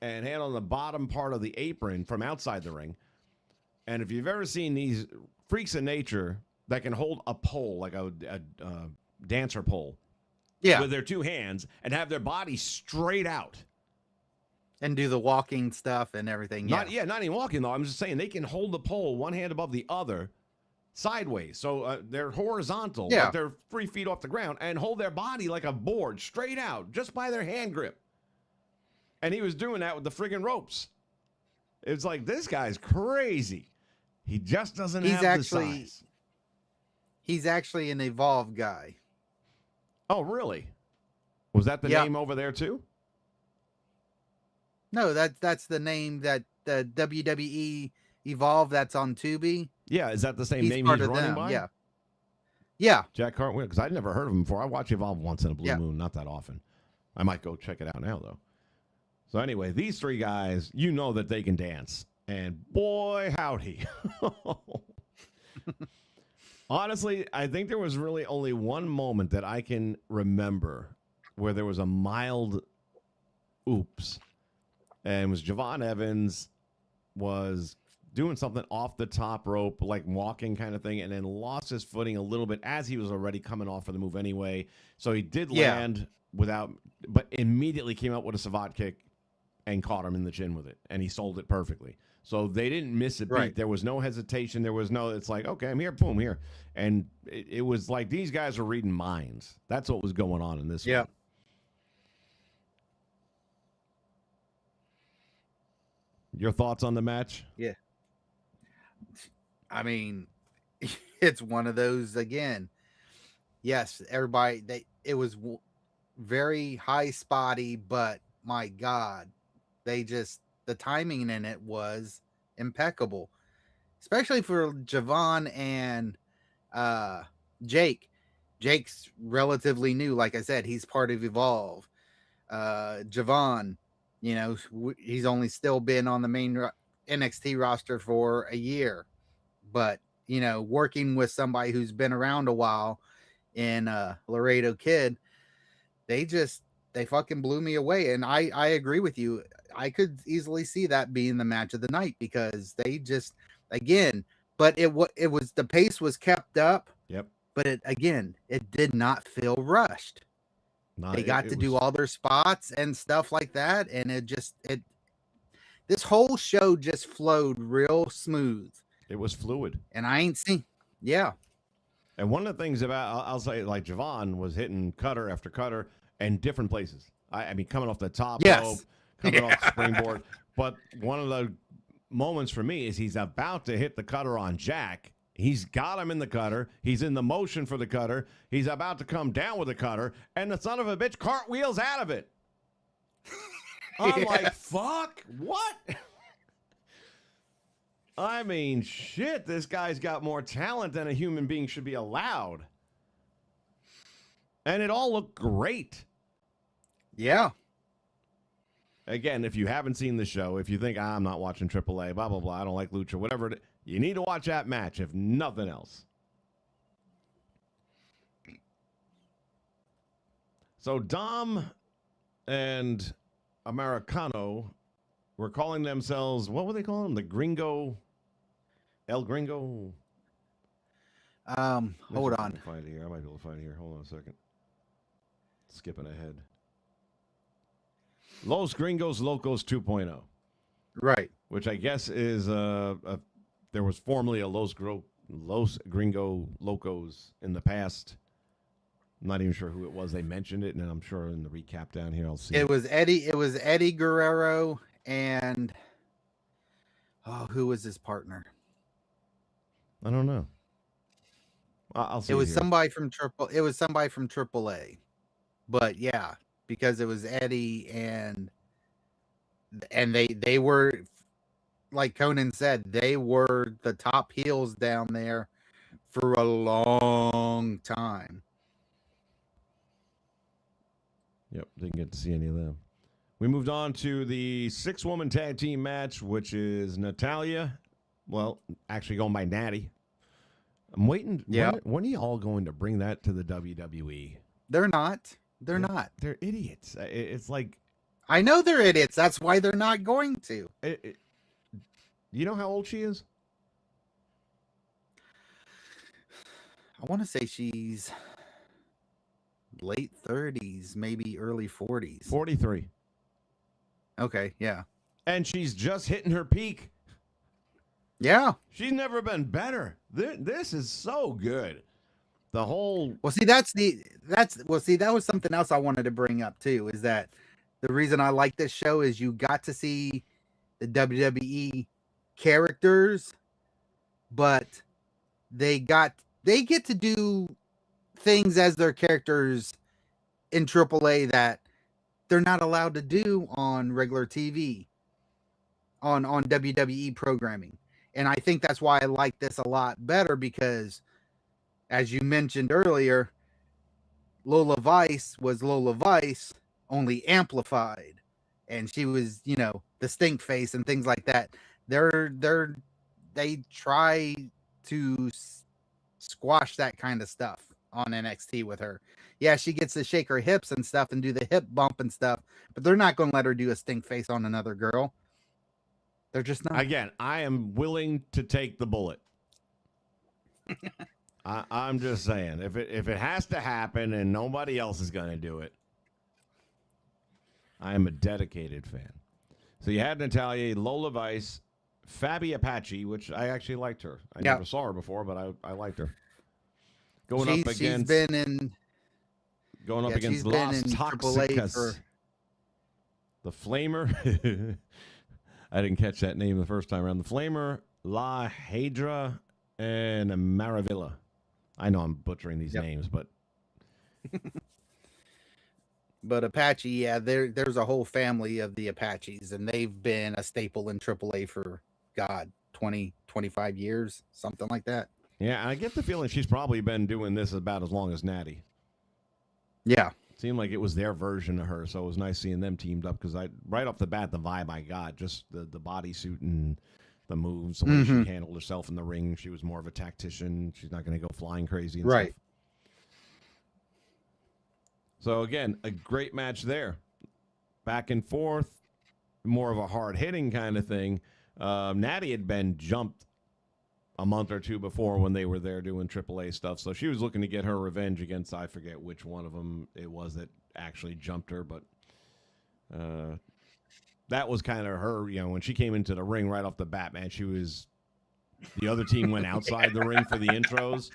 and hand on the bottom part of the apron from outside the ring. And if you've ever seen these freaks of nature that can hold a pole, like a dancer pole, with their two hands and have their body straight out. And do the walking stuff and everything. Not even walking, though. I'm just saying they can hold the pole one hand above the other sideways. So they're horizontal, but they're 3 feet off the ground, and hold their body like a board straight out just by their hand grip. And he was doing that with the friggin' ropes. It's like, this guy's crazy. He just doesn't have the size. He's actually an evolved guy. Oh, really? Was that the name over there, too? No, that's the name that the WWE Evolve that's on Tubi. Yeah, is that the same He's name part he's of running them. by? Yeah. Yeah. Jack Cartwheel, because I'd never heard of him before. I watch Evolve once in a blue Yeah. moon, not that often. I might go check it out now, though. So anyway, these three guys, you know that they can dance. And boy, howdy. Honestly, I think there was really only one moment that I can remember where there was a mild oops. And it was Javon Evans was doing something off the top rope, like walking kind of thing, and then lost his footing a little bit as he was already coming off for the move anyway. So he did land without, but immediately came out with a savate kick and caught him in the chin with it, and he sold it perfectly. So they didn't miss a beat. Right. There was no hesitation. There was no, it's like, okay, I'm here, boom, here. And it was like these guys were reading minds. That's what was going on in this one. Your thoughts on the match? Yeah. I mean, it's one of those again. Yes, everybody, it was very high spotty, but my God, the timing in it was impeccable, especially for Javon and Jake. Jake's relatively new. Like I said, he's part of Evolve. Javon, you know, he's only still been on the main NXT roster for a year, but you know, working with somebody who's been around a while in Laredo Kid, they fucking blew me away. And I agree with you. I could easily see that being the match of the night because they just, again, but it was, the pace was kept up. Yep. But it did not feel rushed. They got to do all their spots and stuff like that. And this whole show just flowed real smooth. It was fluid. And I ain't seen. Yeah. And one of the things about, I'll say, like Javon was hitting cutter after cutter and different places. I mean, coming off the top rope, coming off the springboard. But one of the moments for me is he's about to hit the cutter on Jack. He's got him in the cutter. He's in the motion for the cutter. He's about to come down with the cutter. And the son of a bitch cartwheels out of it. I'm like, fuck, what? I mean, shit, this guy's got more talent than a human being should be allowed. And it all looked great. Yeah. Again, if you haven't seen the show, if you think, I'm not watching AAA, blah, blah, blah, I don't like Lucha, whatever, you need to watch that match, if nothing else. So Dom and Americano were calling themselves, what were they calling them? The Gringo... El Gringo. Hold on. Find it here. I might be able to find it here. Hold on a second. Skipping ahead. Los Gringos Locos 2.0. Right. Which I guess is there was formerly a Los Gringo Locos in the past. I'm not even sure who it was. They mentioned it, and I'm sure in the recap down here I'll see. It was Eddie Guerrero and who was his partner? I don't know. I'll see. It was somebody from AAA. But yeah, because it was Eddie and they were, like Conan said, they were the top heels down there for a long time. Yep, didn't get to see any of them. We moved on to the 6-woman tag team match, which is Natalya. Well, actually going by Natty. I'm waiting. Yeah. When are you all going to bring that to the WWE? They're not. They're not. They're idiots. It's like... I know they're idiots. That's why they're not going to. You know how old she is? I want to say she's late 30s, maybe early 40s. 43. Okay, yeah. And she's just hitting her peak. Yeah. She's never been better. This is so good. The whole... Well, see, that was something else I wanted to bring up too, is that the reason I like this show is you got to see the WWE characters, but they get to do things as their characters in AAA that they're not allowed to do on regular TV. on WWE programming. And I think that's why I like this a lot better because, as you mentioned earlier, Lola Vice was Lola Vice, only amplified. And she was, the stink face and things like that. They try to squash that kind of stuff on NXT with her. Yeah, she gets to shake her hips and stuff and do the hip bump and stuff, but they're not going to let her do a stink face on another girl. They're just not. Again, I am willing to take the bullet. I'm just saying, if it has to happen and nobody else is going to do it, I am a dedicated fan. So you had Natalya, Lola Vice, Fabi Apache, which I actually liked her. I never saw her before, but I liked her. Going up against Las Toxicas. The Flamer. I didn't catch that name the first time around. The Flamer, La Hydra, and Maravilla. I know I'm butchering these names, but but Apache, yeah, there's a whole family of the Apaches, and they've been a staple in AAA for 20, 25 years, something like that. Yeah, I get the feeling she's probably been doing this about as long as Natty. Yeah. It seemed like it was their version of her, so it was nice seeing them teamed up because right off the bat, the vibe I got, just the bodysuit and the moves, the way she handled herself in the ring. She was more of a tactician. She's not going to go flying crazy and stuff. So, again, a great match there. Back and forth, more of a hard-hitting kind of thing. Natty had been jumped a month or two before when they were there doing AAA stuff, so she was looking to get her revenge against, I forget which one of them it was that actually jumped her, but that was kind of her, when she came into the ring right off the bat, man, the other team went outside the ring for the intros.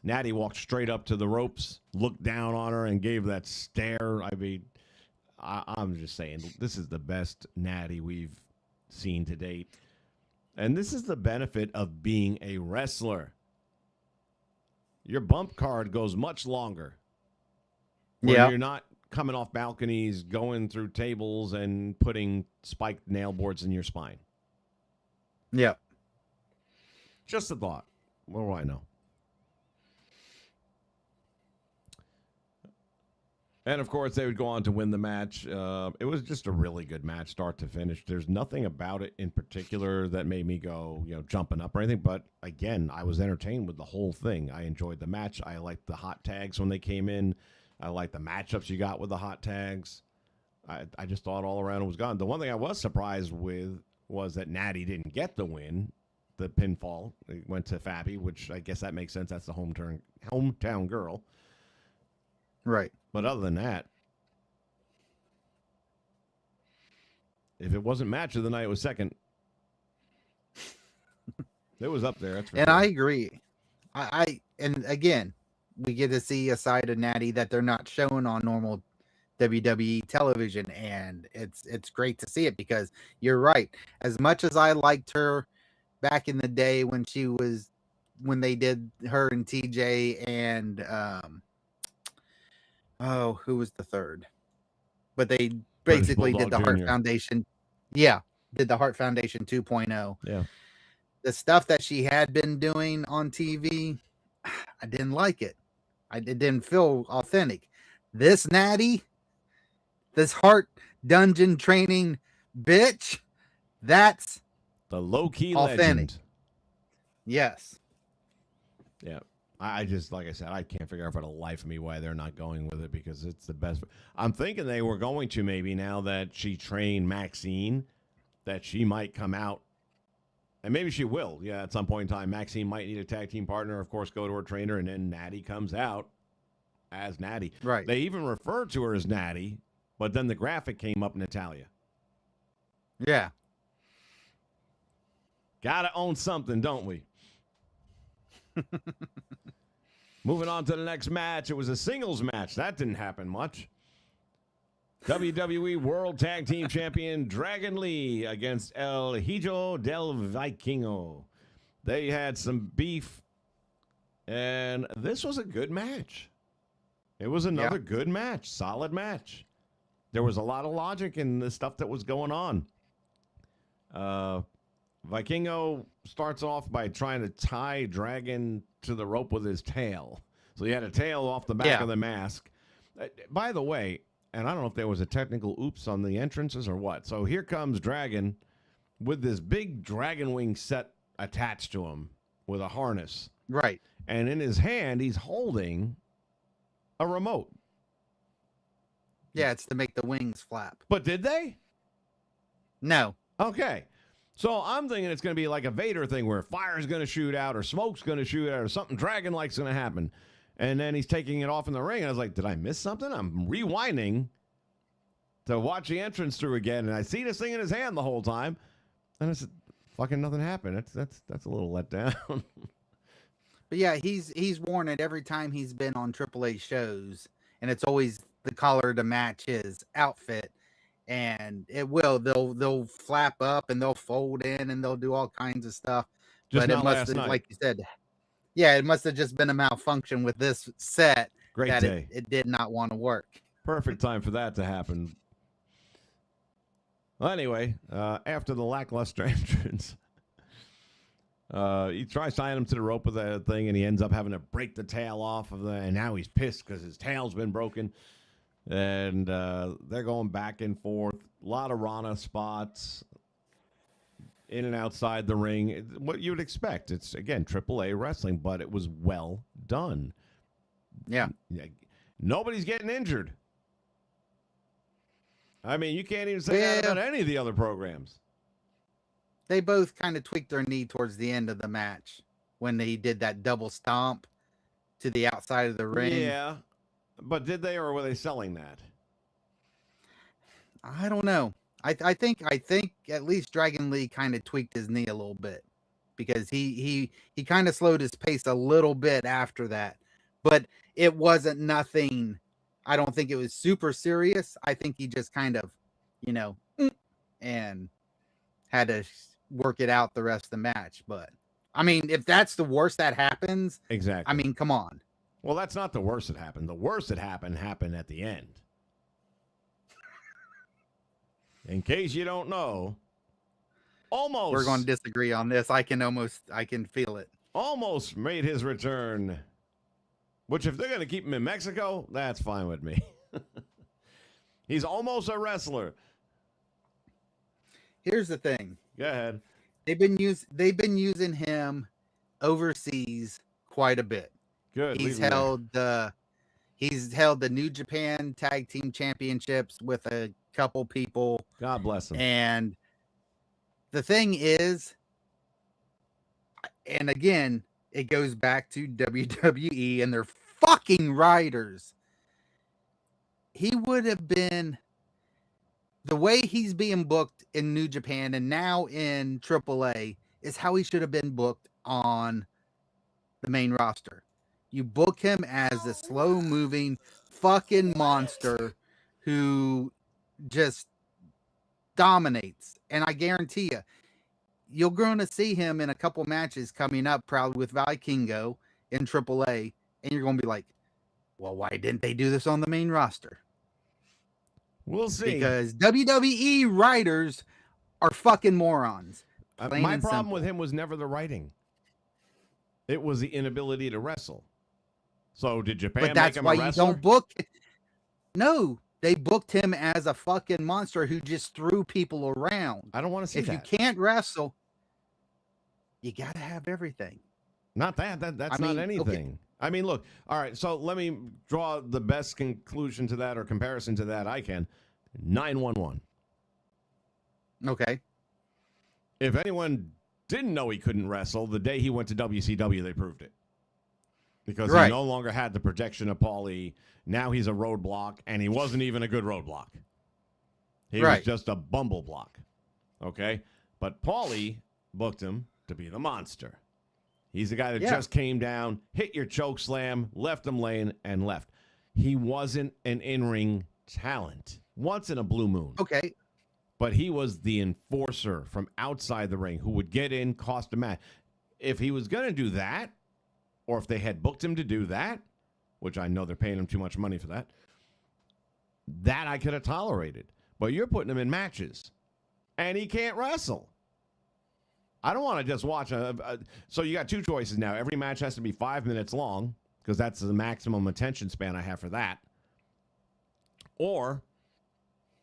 Natty walked straight up to the ropes, looked down on her, and gave that stare. I mean, I'm just saying, this is the best Natty we've seen to date. And this is the benefit of being a wrestler. Your bump card goes much longer. Yeah. You're not coming off balconies, going through tables, and putting spiked nail boards in your spine. Yeah. Just a thought. What do I know? And, of course, they would go on to win the match. It was just a really good match, start to finish. There's nothing about it in particular that made me go, jumping up or anything. But, again, I was entertained with the whole thing. I enjoyed the match. I liked the hot tags when they came in. I liked the matchups you got with the hot tags. I just thought all around it was gone. The one thing I was surprised with was that Natty didn't get the win. The pinfall. It went to Fabi, which I guess that makes sense. That's the hometown girl. Right. But other than that, if it wasn't match of the night, it was second. It was up there. That's and sure. I agree. And again, we get to see a side of Natty that they're not showing on normal WWE television, and it's great to see it because you're right. As much as I liked her back in the day when they did her and TJ and who was the third? But they basically did the Heart Foundation. Yeah, did the Heart Foundation 2.0. Yeah. The stuff that she had been doing on TV, I didn't like it. It didn't feel authentic. This Natty, this Heart Dungeon training bitch, that's the low-key authentic. Legend. Yes. Yeah. I just, like I said, I can't figure out for the life of me why they're not going with it because it's the best. I'm thinking they were going to maybe now that she trained Maxine, that she might come out, and maybe she will. Yeah, at some point in time, Maxine might need a tag team partner, of course, go to her trainer, and then Natty comes out as Natty. Right. They even referred to her as Natty, but then the graphic came up Natalya. Yeah. Gotta own something, don't we? Moving on to the next match. It was a singles match. That didn't happen much. WWE World Tag Team Champion Dragon Lee against El Hijo del Vikingo. They had some beef, and this was a good match. It was another good match, solid match. There was a lot of logic in the stuff that was going on. Vikingo starts off by trying to tie Dragon to the rope with his tail. So he had a tail off the back of the mask. By the way, and I don't know if there was a technical oops on the entrances or what. So here comes Dragon with this big dragon wing set attached to him with a harness. Right. And in his hand, he's holding a remote. Yeah, it's to make the wings flap. But did they? No. Okay. So I'm thinking it's going to be like a Vader thing where fire's going to shoot out or smoke's going to shoot out or something dragon-like's going to happen. And then he's taking it off in the ring. And I was like, did I miss something? I'm rewinding to watch the entrance through again. And I see this thing in his hand the whole time. And I said, fucking nothing happened. That's a little let down. But yeah, he's worn it every time he's been on AAA shows. And it's always the collar to match his outfit. And they'll flap up and they'll fold in and they'll do all kinds of stuff. Just but not it must last have, night. like you said, yeah, it must have just been a malfunction with this set. Great that day. It did not want to work. Perfect time for that to happen. Well, anyway, after the lackluster entrance, he tries tying him to the rope with that thing, and he ends up having to break the tail off of and now he's pissed because his tail's been broken. And they're going back and forth. A lot of Rana spots in and outside the ring. What you would expect. It's, again, AAA wrestling, but it was well done. Yeah. Nobody's getting injured. I mean, you can't even say that about any of the other programs. They both kind of tweaked their knee towards the end of the match when they did that double stomp to the outside of the ring. Yeah. But did they, or were they selling that? I don't know. I think at least Dragon Lee kind of tweaked his knee a little bit because he kind of slowed his pace a little bit after that. But it wasn't nothing. I don't think it was super serious. I think he just kind of, and had to work it out the rest of the match. But I mean, if that's the worst that happens, Exactly. I mean, come on. Well, that's not the worst that happened. The worst that happened at the end. In case you don't know, almost. We're going to disagree on this. I can feel it. Almost made his return. Which, if they're going to keep him in Mexico, that's fine with me. He's almost a wrestler. Here's the thing. Go ahead. They've been using him overseas quite a bit. Good. He's held the New Japan Tag Team Championships with a couple people. God bless him. And the thing is, and again, it goes back to WWE and their fucking writers. He would have been, the way he's being booked in New Japan and now in AAA is how he should have been booked on the main roster. You book him as a slow-moving fucking monster who just dominates. And I guarantee you're going to see him in a couple matches coming up, probably with Vikingo in AAA, and you're going to be like, well, why didn't they do this on the main roster? We'll see. Because WWE writers are fucking morons. My problem with him was never the writing. It was the inability to wrestle. So did Japan But that's make him why a you wrestler? don't book. No, they booked him as a fucking monster who just threw people around. I don't want to see If that. you can't wrestle, you got to have everything. Not that. That's not anything. Okay. I mean, look. All right. So let me draw the best conclusion to that or comparison to that I can. 911. Okay. If anyone didn't know he couldn't wrestle, the day he went to WCW, they proved it. Because he no longer had the projection of Paulie. Now he's a roadblock, and he wasn't even a good roadblock. He was just a bumble block. Okay? But Paulie booked him to be the monster. He's the guy that just came down, hit your choke slam, left him laying, and left. He wasn't an in-ring talent. Once in a blue moon. Okay. But he was the enforcer from outside the ring who would get in, cost a match. If he was going to do that, or if they had booked him to do that, which I know they're paying him too much money for that, that I could have tolerated. But you're putting him in matches, and he can't wrestle. I don't want to just watch so you got two choices now. Every match has to be 5 minutes long because that's the maximum attention span I have for that. Or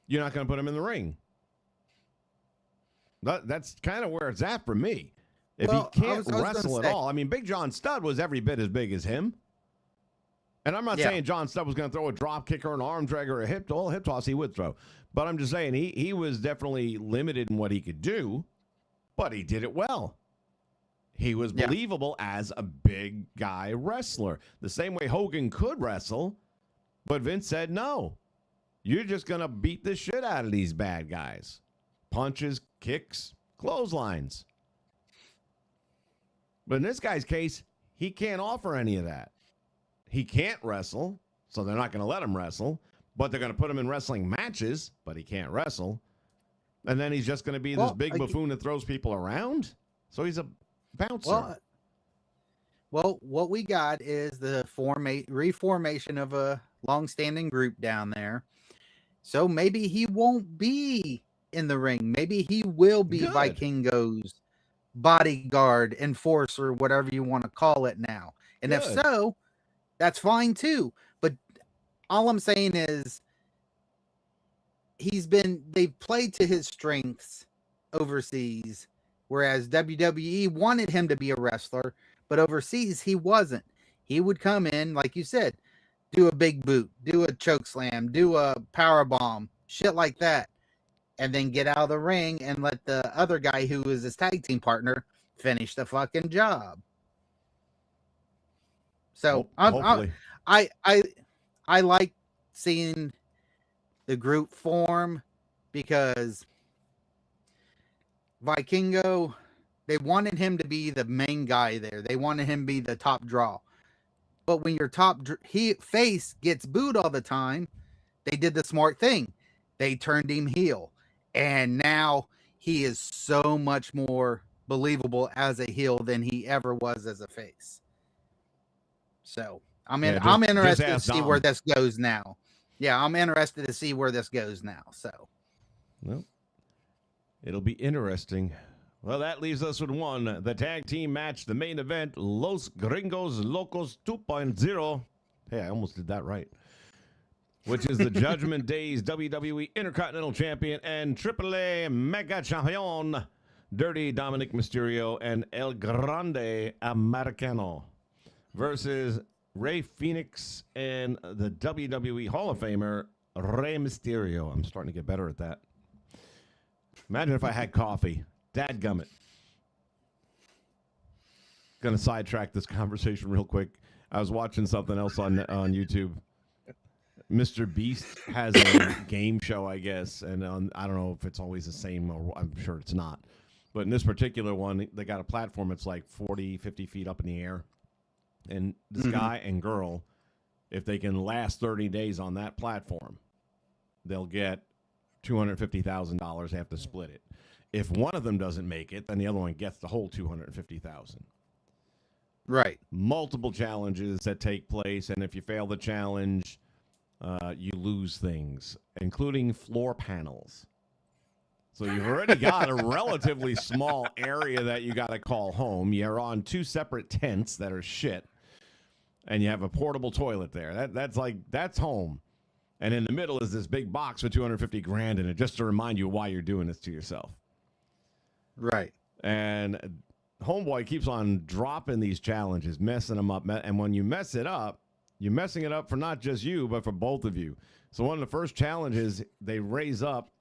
you're not going to put him in the ring. That's kind of where it's at for me. If he can't wrestle at all, I mean, Big John Studd was every bit as big as him. And I'm not saying John Studd was going to throw a drop kick or an arm drag or a hip toss he would throw. But I'm just saying he was definitely limited in what he could do, but he did it well. He was believable as a big guy wrestler. The same way Hogan could wrestle, but Vince said, no, you're just going to beat the shit out of these bad guys. Punches, kicks, clotheslines. But in this guy's case, he can't offer any of that. He can't wrestle, so they're not going to let him wrestle. But they're going to put him in wrestling matches, but he can't wrestle. And then he's just going to be this big buffoon that throws people around. So he's a bouncer. Well, what we got is the reformation of a long-standing group down there. So maybe he won't be in the ring. Maybe he will be Vikingo's bodyguard, enforcer, whatever you want to call it now. And if so, that's fine too. But all I'm saying is they've played to his strengths overseas, whereas WWE wanted him to be a wrestler, but overseas he wasn't. He would come in, like you said, do a big boot, do a choke slam, do a power bomb, shit like that, and then get out of the ring and let the other guy who was his tag team partner finish the fucking job. So I like seeing the group form because Vikingo, they wanted him to be the main guy there. They wanted him to be the top draw. But when your face gets booed all the time, they did the smart thing. They turned him heel. And now he is so much more believable as a heel than he ever was as a face. So I'm interested to see where this goes now. Yeah, I'm interested to see where this goes now. So, well, it'll be interesting. Well, that leaves us with the tag team match, the main event, Los Gringos Locos 2.0. Hey, I almost did that right. Which is the Judgment Day's WWE Intercontinental Champion and AAA Mega Champion, Dirty Dominic Mysterio and El Grande Americano versus Rey Fenix and the WWE Hall of Famer, Rey Mysterio. I'm starting to get better at that. Imagine if I had coffee. Dadgummit. Going to sidetrack this conversation real quick. I was watching something else on YouTube. Mr. Beast has a game show, I guess, and I don't know if it's always the same, or I'm sure it's not. But in this particular one, they got a platform that's like 40, 50 feet up in the air. And this guy and girl, if they can last 30 days on that platform, they'll get $250,000. They have to split it. If one of them doesn't make it, then the other one gets the whole $250,000. Right. Multiple challenges that take place, and if you fail the challenge, you lose things, including floor panels. So you've already got a relatively small area that you got to call home. You're on two separate tents that are shit, and you have a portable toilet there. That's home. And in the middle is this big box with $250,000 in it, just to remind you why you're doing this to yourself. Right. And Homeboy keeps on dropping these challenges, messing them up. And when you mess it up, you're messing it up for not just you, but for both of you. So one of the first challenges, they raise up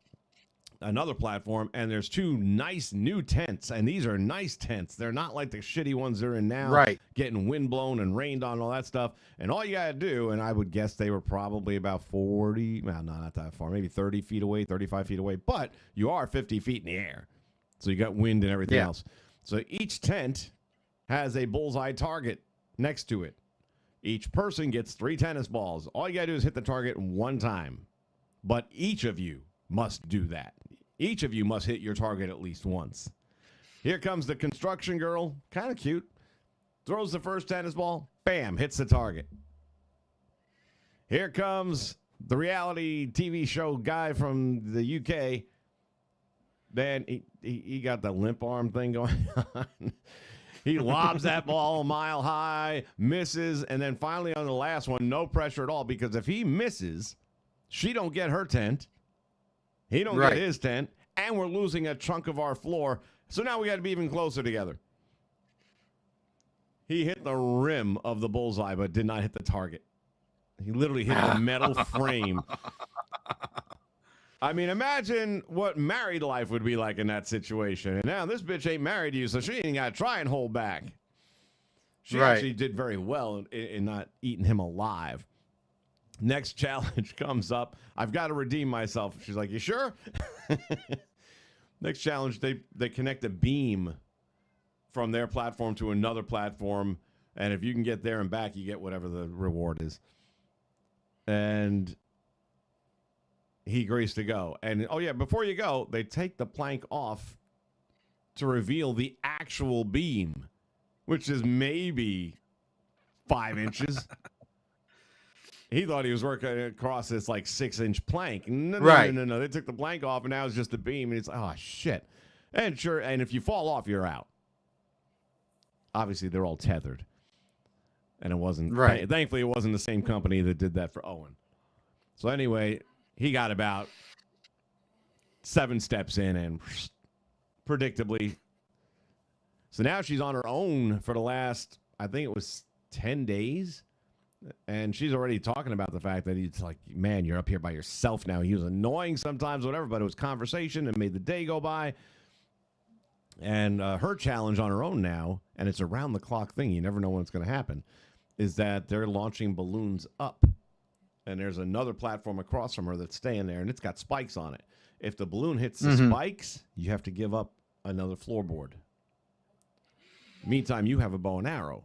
another platform, and there's two nice new tents. And these are nice tents. They're not like the shitty ones they're in now, right, getting wind blown and rained on and all that stuff. And all you got to do, and I would guess they were probably about 40, well, no, not that far, maybe 30 feet away, 35 feet away. But you are 50 feet in the air. So you got wind and everything else. So each tent has a bullseye target next to it. Each person gets 3 tennis balls. All you got to do is hit the target one time. But each of you must do that. Each of you must hit your target at least once. Here comes the construction girl. Kind of cute. Throws the first tennis ball. Bam. Hits the target. Here comes the reality TV show guy from the UK. Then he got the limp arm thing going on. He lobs that ball a mile high, misses, and then finally on the last one, no pressure at all, because if he misses, she don't get her tent. He don't get his tent, and we're losing a chunk of our floor. So now we got to be even closer together. He hit the rim of the bullseye, but did not hit the target. He literally hit the metal frame. I mean, imagine what married life would be like in that situation. And now this bitch ain't married to you, so she ain't got to try and hold back. She actually did very well in not eating him alive. Next challenge comes up. I've got to redeem myself. She's like, you sure? Next challenge, they connect a beam from their platform to another platform. And if you can get there and back, you get whatever the reward is. And he agrees to go. And, oh, yeah, before you go, they take the plank off to reveal the actual beam, which is maybe 5 inches. He thought he was working across this, 6-inch plank. No. They took the plank off, and now it's just a beam. And it's like, oh, shit. And sure, and if you fall off, you're out. Obviously, they're all tethered. And it wasn't, thankfully, it wasn't the same company that did that for Owen. So anyway, he got about 7 steps in and predictably. So now she's on her own for the last, I think it was 10 days. And she's already talking about the fact that he's like, man, you're up here by yourself now. He was annoying sometimes, whatever, but it was conversation and made the day go by. And her challenge on her own now, and it's a round-the-clock thing, you never know when it's going to happen, is that they're launching balloons up. And there's another platform across from her that's staying there, and it's got spikes on it. If the balloon hits the spikes, you have to give up another floorboard. Meantime, you have a bow and arrow.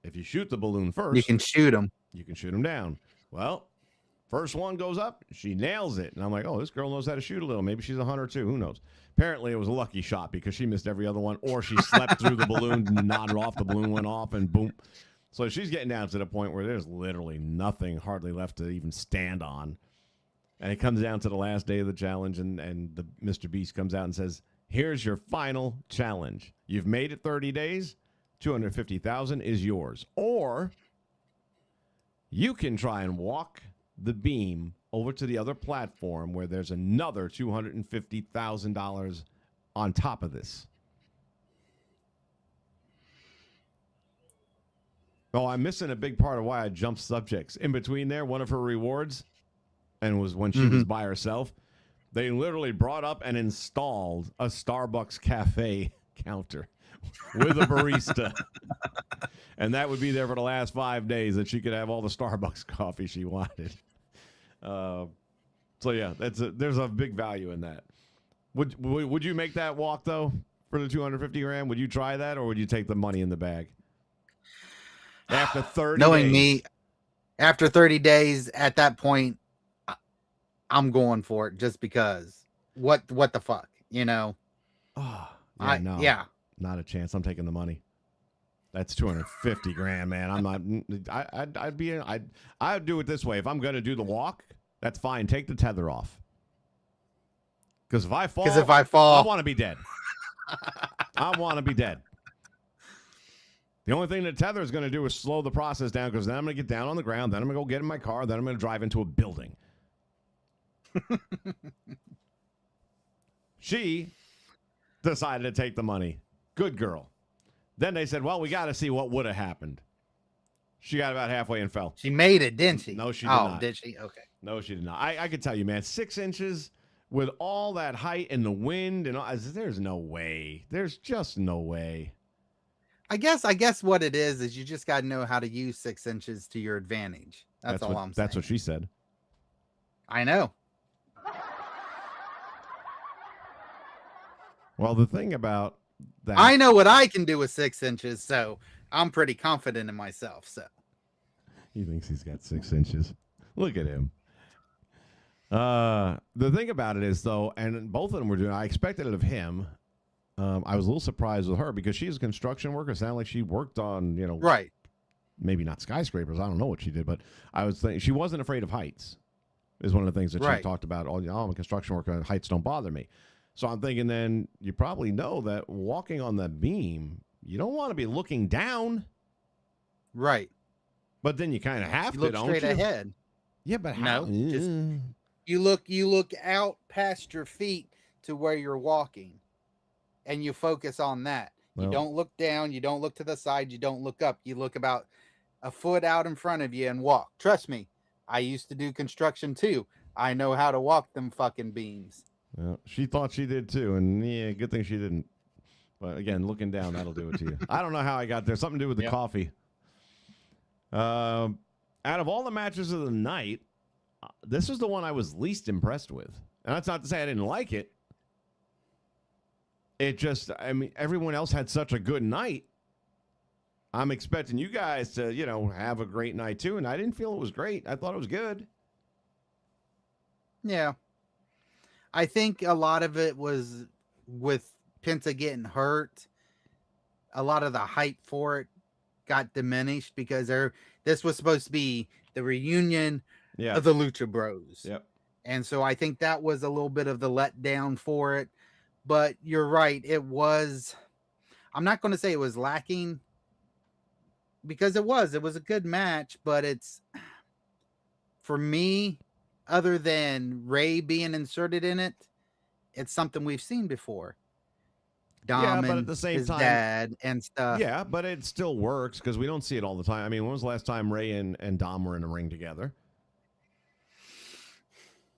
If you shoot the balloon first, you can shoot them. You can shoot them down. Well, first one goes up, she nails it. And I'm like, oh, this girl knows how to shoot a little. Maybe she's a hunter too. Who knows? Apparently, it was a lucky shot because she missed every other one, or she slept through the balloon, nodded off, the balloon went off, and boom. So she's getting down to the point where there's literally nothing hardly left to even stand on. And it comes down to the last day of the challenge, and the Mr. Beast comes out and says, here's your final challenge. You've made it 30 days. 250,000 is yours. Or you can try and walk the beam over to the other platform where there's another $250,000 on top of this. Oh, I'm missing a big part of why I jumped subjects. In between there, one of her rewards, and was when she was by herself, they literally brought up and installed a Starbucks cafe counter with a barista. And that would be there for the last 5 days, that she could have all the Starbucks coffee she wanted. So yeah, there's a big value in that. Would you make that walk though for the 250 grand? Would you try that, or would you take the money in the bag? After 30 Knowing days. me, after 30 days, at that point, I'm going for it just because. What the fuck, you know? Oh, yeah, not a chance. I'm taking the money. That's 250 grand, man. I'm not. I'd do it this way. If I'm going to do the walk, that's fine. Take the tether off. Because if I fall, I want to be dead. I want to be dead. The only thing the tether is going to do is slow the process down, because then I'm going to get down on the ground, then I'm going to go get in my car, then I'm going to drive into a building. She decided to take the money. Good girl. Then they said, well, we got to see what would have happened. She got about halfway and fell. She made it, didn't she? No, she did not. Oh, did she? Okay. No, she did not. I could tell you, man, 6 inches with all that height and the wind and all, there's no way. There's just no way. I guess what it is you just got to know how to use 6 inches to your advantage. That's all I'm saying. That's what she said. I know. Well, the thing about that, I know what I can do with 6 inches, so I'm pretty confident in myself. So he thinks he's got 6 inches. Look at him. The thing about it is, though, and both of them were doing, I expected it of him. I was a little surprised with her because she's a construction worker. It sounded like she worked on, right. Maybe not skyscrapers. I don't know what she did, but I was thinking she wasn't afraid of heights. Is one of the things that she talked about. Oh, I'm a construction worker. Heights don't bother me. So I'm thinking then you probably know that walking on the beam, you don't want to be looking down, Right. but then you kind of have You to, look don't straight you? ahead. Yeah, but how? No, just you look out past your feet to where you're walking, and you focus on that. You Well- don't look down, you don't look to the side, you don't look up. You look about a foot out in front of you and walk. Trust me, I used to do construction too. I know how to walk them fucking beams. Well, she thought she did too, and yeah, good thing she didn't. But again, looking down, that'll do it to you. I don't know how I got there. Something to do with the Yep. coffee. Out of all the matches of the night, this was the one I was least impressed with. And that's not to say I didn't like it. It just, I mean, everyone else had such a good night. I'm expecting you guys to, have a great night too. And I didn't feel it was great. I thought it was good. Yeah. I think a lot of it was with Penta getting hurt. A lot of the hype for it got diminished because this was supposed to be the reunion Yeah. of the Lucha Bros. Yep. And so I think that was a little bit of the letdown for it. But you're right. It was, I'm not going to say it was lacking because it was a good match, but it's, for me, other than Ray being inserted in it, it's something we've seen before. Dom Yeah, but and at the same his time- dad and stuff. Yeah, but it still works because we don't see it all the time. I mean, when was the last time Ray and Dom were in a ring together?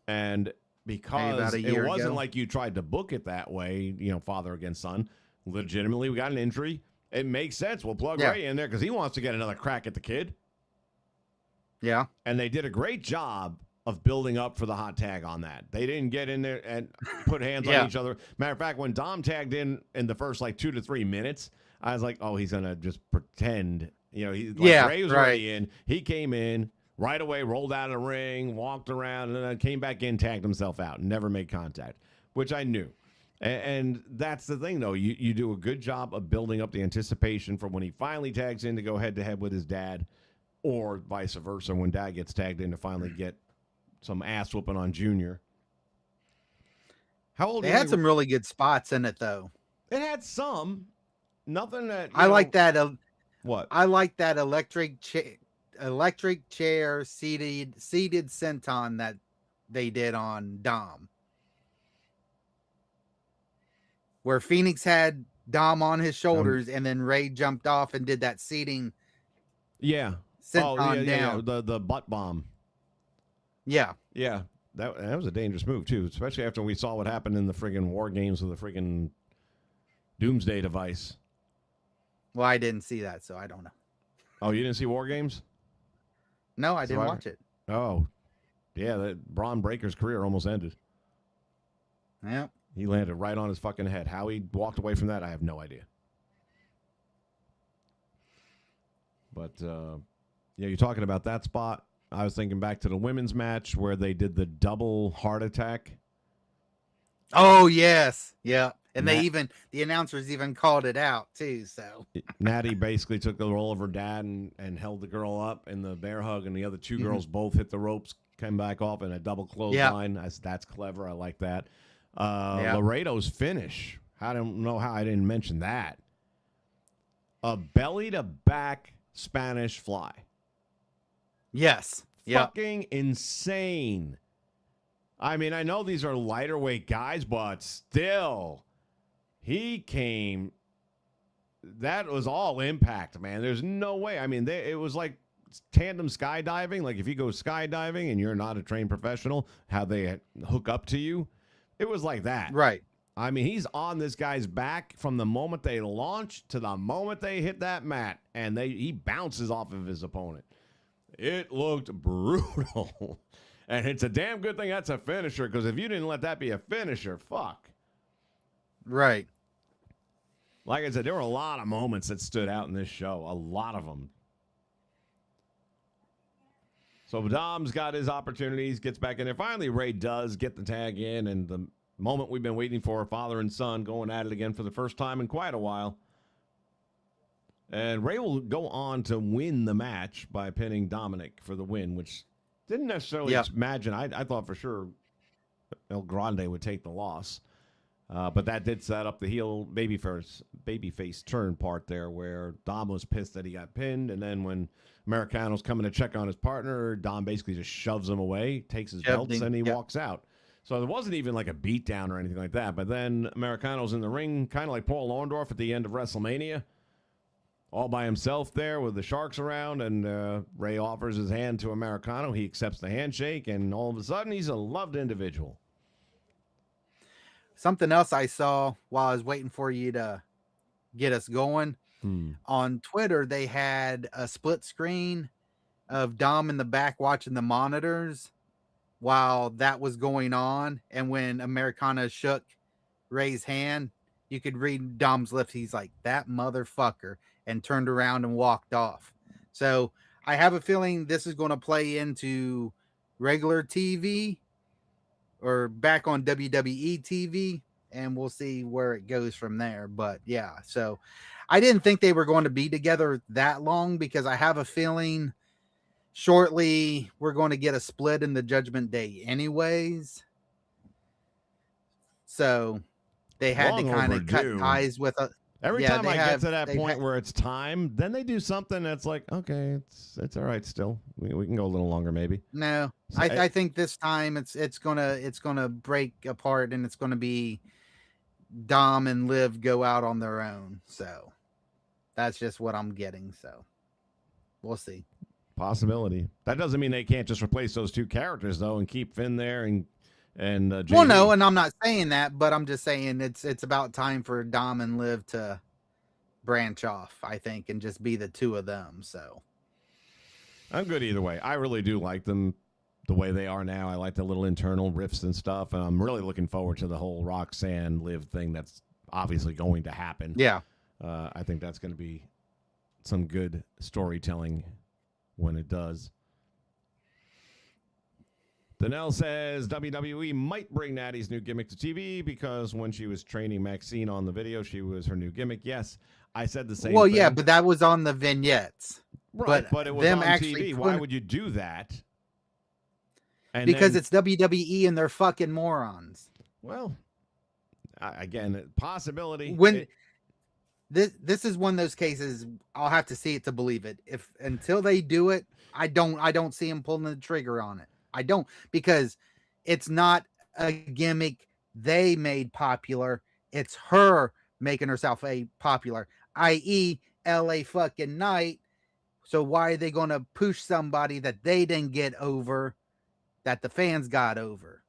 And because about a it year wasn't ago. like you tried to book it that way, father against son, legitimately, we got an injury. It makes sense. We'll plug Yeah. Ray in there because he wants to get another crack at the kid. Yeah. And they did a great job of building up for the hot tag on that. They didn't get in there and put hands Yeah. on each other. Matter of fact, when Dom tagged in the first 2 to 3 minutes, I was like, oh, he's going to just pretend. Ray was already in. He came in right away, rolled out of the ring, walked around, and then came back in, tagged himself out, and never made contact, which I knew. And that's the thing, though. You do a good job of building up the anticipation for when he finally tags in to go head-to-head with his dad, or vice versa, when dad gets tagged in to finally get some ass whooping on Junior. How old? They had some really good spots in it, though. It had some. Nothing that I like that. What? I like that electric chair seated senton that they did on Dom, where Phoenix had Dom on his shoulders, and then Ray jumped off and did that seating. Yeah. Senton down. The butt bomb. Yeah. Yeah. That was a dangerous move too, especially after we saw what happened in the friggin' War Games with the friggin' Doomsday device. Well, I didn't see that, so I don't know. Oh, you didn't see War Games? No, I didn't So watch it. Oh, yeah. That Braun Breaker's career almost ended. Yeah. He landed right on his fucking head. How he walked away from that, I have no idea. But you're talking about that spot. I was thinking back to the women's match where they did the double heart attack. Oh yes, yeah. And Nat- the announcers even called it out too. So Natty basically took the role of her dad and held the girl up in the bear hug, and the other two Mhm. girls both hit the ropes, came back off in a double clothesline. That's clever. I like that. Laredo's finish. I don't know how I didn't mention that. A belly to back Spanish fly. yes, yeah, Fucking insane. I mean, I know these are lighter weight guys, but still, he came. That was all impact, man. There's no way. I mean, it was like tandem skydiving. Like if you go skydiving and you're not a trained professional, how they hook up to you. It was like that. right. I mean, he's on this guy's back from the moment they launch to the moment they hit that mat, and he bounces off of his opponent. It looked brutal. And it's a damn good thing that's a finisher, because if you didn't let that be a finisher, fuck. Right. Like I said, there were a lot of moments that stood out in this show. A lot of them. So Dom's got his opportunities, gets back in there. Finally, Ray does get the tag in, and the moment we've been waiting for, father and son going at it again for the first time in quite a while. And Ray will go on to win the match by pinning Dominic for the win, which didn't necessarily imagine. I thought for sure El Grande would take the loss. But that did set up the heel babyface turn part there, where Dom was pissed that he got pinned, and then when Americano's coming to check on his partner, Dom basically just shoves him away, takes his belts, and he walks out. So there wasn't even like a beatdown or anything like that. But then Americano's in the ring, kind of like Paul Orndorff at the end of WrestleMania, all by himself there with the Sharks around, and Ray offers his hand to Americano. He accepts the handshake, and all of a sudden, he's a loved individual. Something else I saw while I was waiting for you to get us going. On Twitter, they had a split screen of Dom in the back watching the monitors while that was going on. And when Americana shook Ray's hand, you could read Dom's lips. He's like, that motherfucker, and turned around and walked off. So I have a feeling this is going to play into regular TV or back on WWE TV, and we'll see where it goes from there. But yeah, so I didn't think they were going to be together that long, because I have a feeling shortly we're going to get a split in the Judgment Day anyways. So they had Long to kind of overdue. cut ties with a. Every time I get to that point where it's time, then they do something that's like, okay, it's all right still. We can go a little longer maybe. No, I think this time it's gonna break apart, and it's gonna be Dom and Liv go out on their own. So that's just what I'm getting. So we'll see. Possibility. That doesn't mean they can't just replace those two characters though and keep Finn there and JD. Well, no, and I'm not saying that, but I'm just saying it's about time for Dom and Liv to branch off, I think, and just be the two of them. So I'm good either way. I really do like them the way they are now. I like the little internal riffs and stuff, and I'm really looking forward to the whole Roxanne Liv thing that's obviously going to happen. Yeah. I think that's going to be some good storytelling when it does. Danelle says WWE might bring Natty's new gimmick to TV because when she was training Maxine on the video, she was her new gimmick. Yes, I said the same thing. Well, yeah, but that was on the vignettes. Right, but it was on TV. Why would you do that? And because it's WWE and they're fucking morons. Well, again, possibility. When this is one of those cases, I'll have to see it to believe it. If until they do it, I don't see them pulling the trigger on it. I don't, because it's not a gimmick they made popular. It's her making herself popular, i.e. LA fucking Knight. So why are they going to push somebody that they didn't get over, that the fans got over?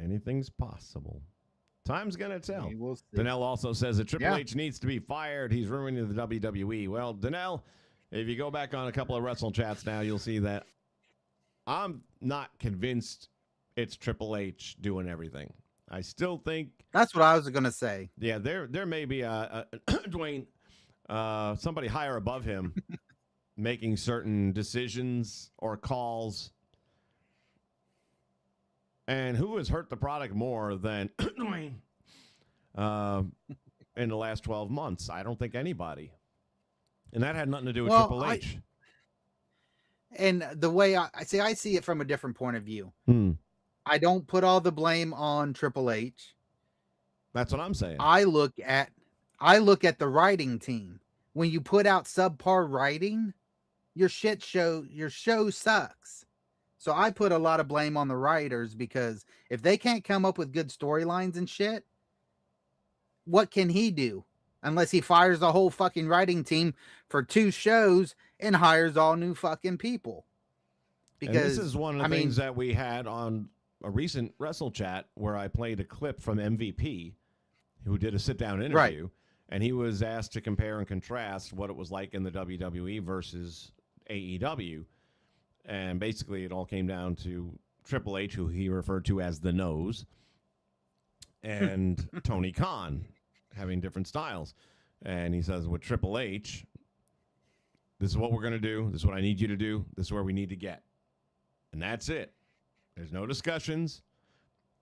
Anything's possible. Time's going to tell. We'll see. Danelle also says that Triple H needs to be fired. He's ruining the WWE. Well, Danelle, if you go back on a couple of Wrestle Chats now, you'll see that I'm not convinced it's Triple H doing everything. I still think that's what I was going to say. Yeah, there may be a Dwayne, somebody higher above him making certain decisions or calls. And who has hurt the product more than Dwayne in the last 12 months? I don't think anybody. And that had nothing to do with Triple H. And the way I see it from a different point of view. I don't put all the blame on Triple H. That's what I'm saying. I look at the writing team. When you put out subpar writing, your show sucks. So I put a lot of blame on the writers, because if they can't come up with good storylines and shit, what can he do? Unless he fires the whole fucking writing team for 2 shows and hires all new fucking people. Because and this is one of the things that we had on a recent Wrestle Chat where I played a clip from MVP, who did a sit-down interview, right. And he was asked to compare and contrast what it was like in the WWE versus AEW. And basically it all came down to Triple H, who he referred to as the Nose, and Tony Khan having different styles. And he says, with Triple H, this is what we're going to do. This is what I need you to do. This is where we need to get. And that's it. There's no discussions.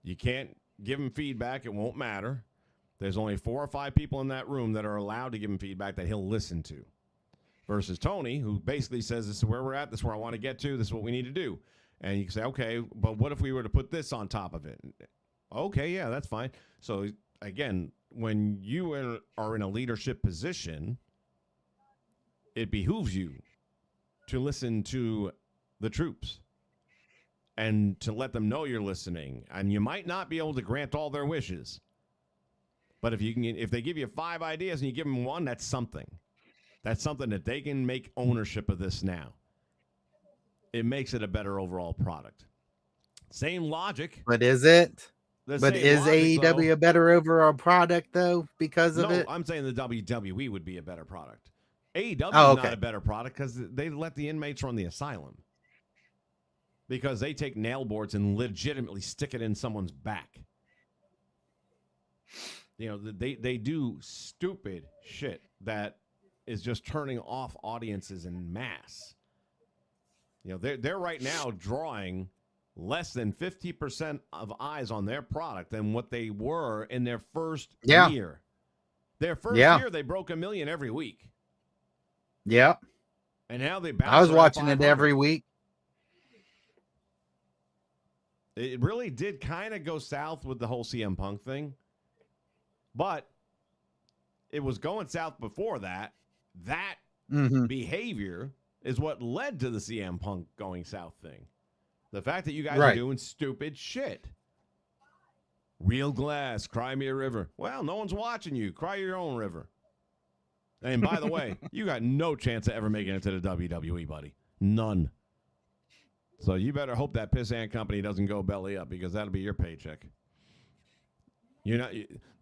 You can't give him feedback. It won't matter. There's only 4 or 5 people in that room that are allowed to give him feedback that he'll listen to. Versus Tony, who basically says, this is where we're at. This is where I want to get to. This is what we need to do. And you can say, okay, but what if we were to put this on top of it? Okay, yeah, that's fine. So again, when you are in a leadership position, it behooves you to listen to the troops and to let them know you're listening. And you might not be able to grant all their wishes, but if they give you 5 ideas and you give them 1, that's something. That's something that they can make ownership of this now. It makes it a better overall product. Same logic. But is it? The But same is logic, AEW though. a better overall product though because of No, it? I'm saying the WWE would be a better product. AEW is Oh, not okay. a better product because they let the inmates run the asylum. Because they take nail boards and legitimately stick it in someone's back. You know, they do stupid shit that is just turning off audiences en masse. You know, they're right now drawing less than 50% of eyes on their product than what they were in their first year. Their first year, they broke 1 million every week. Yeah. And now they bounce. I was around watching it 500. every week. It really did kind of go south with the whole CM Punk thing. But it was going south before that. That behavior is what led to the CM Punk going south thing. The fact that you guys are doing stupid shit. Real glass, cry me a river. Well, no one's watching you. Cry your own river. And by the way, you got no chance of ever making it to the WWE, buddy. None. So you better hope that pissant company doesn't go belly up because that'll be your paycheck. You're not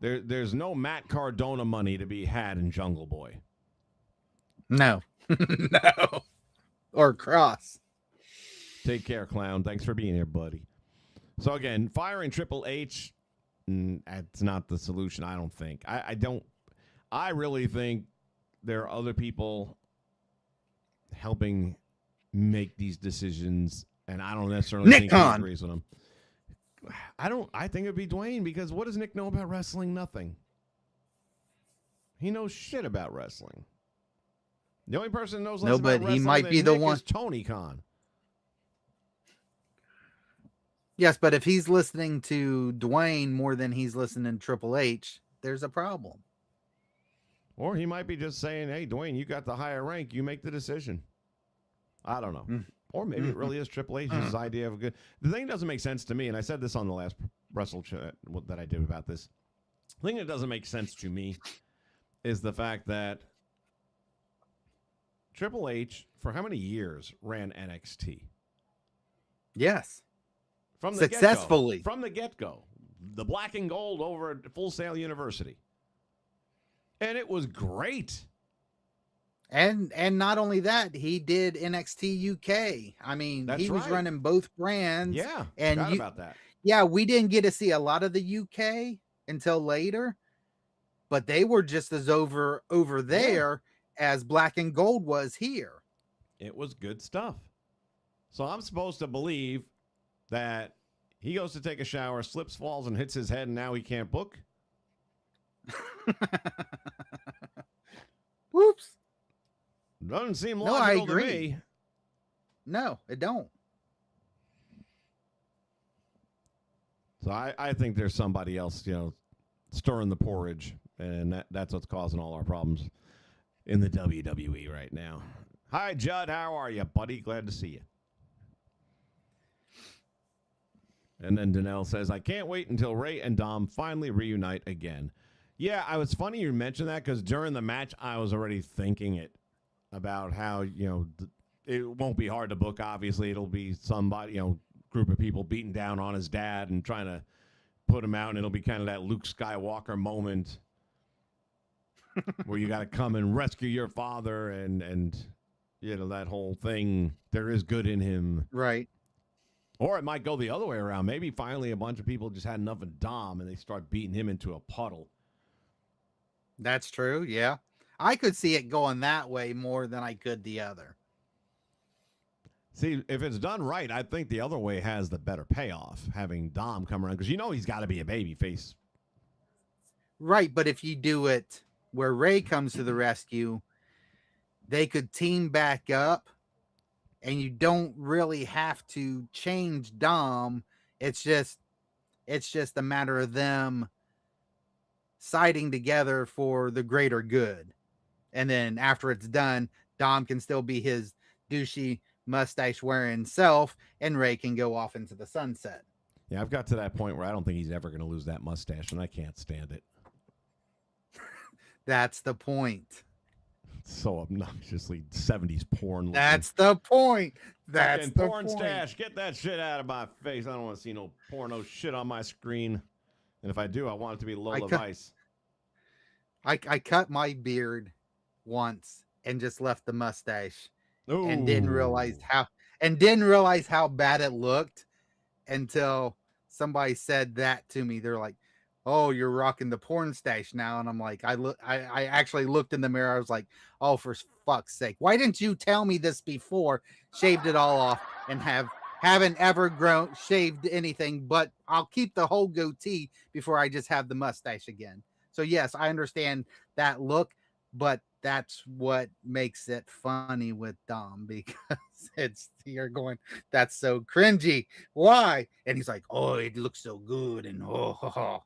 there's no Matt Cardona money to be had in Jungle Boy. No. No. Or Cross. Take care, clown. Thanks for being here, buddy. So again, firing Triple H, that's not the solution, I don't think. I really think there are other people helping make these decisions, and I don't necessarily think he agrees with them. I think it'd be Dwayne, because what does Nick know about wrestling? Nothing. He knows shit about wrestling. The only person who knows less about wrestling he might than be the Nick one. is Tony Khan. Yes, but if he's listening to Dwayne more than he's listening to Triple H, there's a problem. Or he might be just saying, hey, Dwayne, you got the higher rank. You make the decision. I don't know. Or maybe it really is Triple H's idea of a good... The thing that doesn't make sense to me, and I said this on the last WrestleChat that I did about this, the thing that doesn't make sense to me is the fact that Triple H, for how many years, ran NXT? Yes. From the successfully. Get-go. From the get-go. The black and gold over at Full Sail University. And it was great. And not only that, he did NXT UK. I mean, he was running both brands. Yeah, and forgot about that. Yeah, we didn't get to see a lot of the UK until later, but they were just as over there as Black and Gold was here. It was good stuff. So I'm supposed to believe that he goes to take a shower, slips, falls, and hits his head, and now he can't book? Whoops. Doesn't seem logical to me. No, it don't. So I think there's somebody else, stirring the porridge, and that's what's causing all our problems in the WWE right now. Hi, Judd. How are you, buddy? Glad to see you. And then Danelle says, I can't wait until Ray and Dom finally reunite again. Yeah, I was funny you mentioned that, because during the match, I was already thinking it about how, it won't be hard to book, obviously. It'll be somebody, group of people beating down on his dad and trying to put him out, and it'll be kind of that Luke Skywalker moment where you got to come and rescue your father and that whole thing. There is good in him. Right. Or it might go the other way around. Maybe finally a bunch of people just had enough of Dom and they start beating him into a puddle. That's true, yeah. I could see it going that way more than I could the other. See, if it's done right, I think the other way has the better payoff, having Dom come around, because he's got to be a babyface. Right, but if you do it where Ray comes to the rescue, they could team back up, and you don't really have to change Dom. It's just It's just a matter of them siding together for the greater good. And then after it's done, Dom can still be his douchey mustache wearing self, and Ray can go off into the sunset. Yeah, I've got to that point where I don't think he's ever going to lose that mustache, and I can't stand it. That's the point. It's so obnoxiously 70s porn. Looking. That's the point. That's fucking the porn point. stash. Get that shit out of my face. I don't want to see no porno shit on my screen. And if I do, I want it to be Lola Vice. I cut my beard once and just left the mustache. Ooh. And didn't realize how bad it looked until somebody said that to me. They're like, "Oh, you're rocking the porn stash now," and I'm like, I actually looked in the mirror. I was like, "Oh, for fuck's sake, why didn't you tell me this before?" Shaved it all off and haven't ever shaved anything, but I'll keep the whole goatee before I just have the mustache again. So yes, I understand that look, but that's what makes it funny with Dom, because you're going, that's so cringy. Why? And he's like, "Oh, it looks so good," and oh.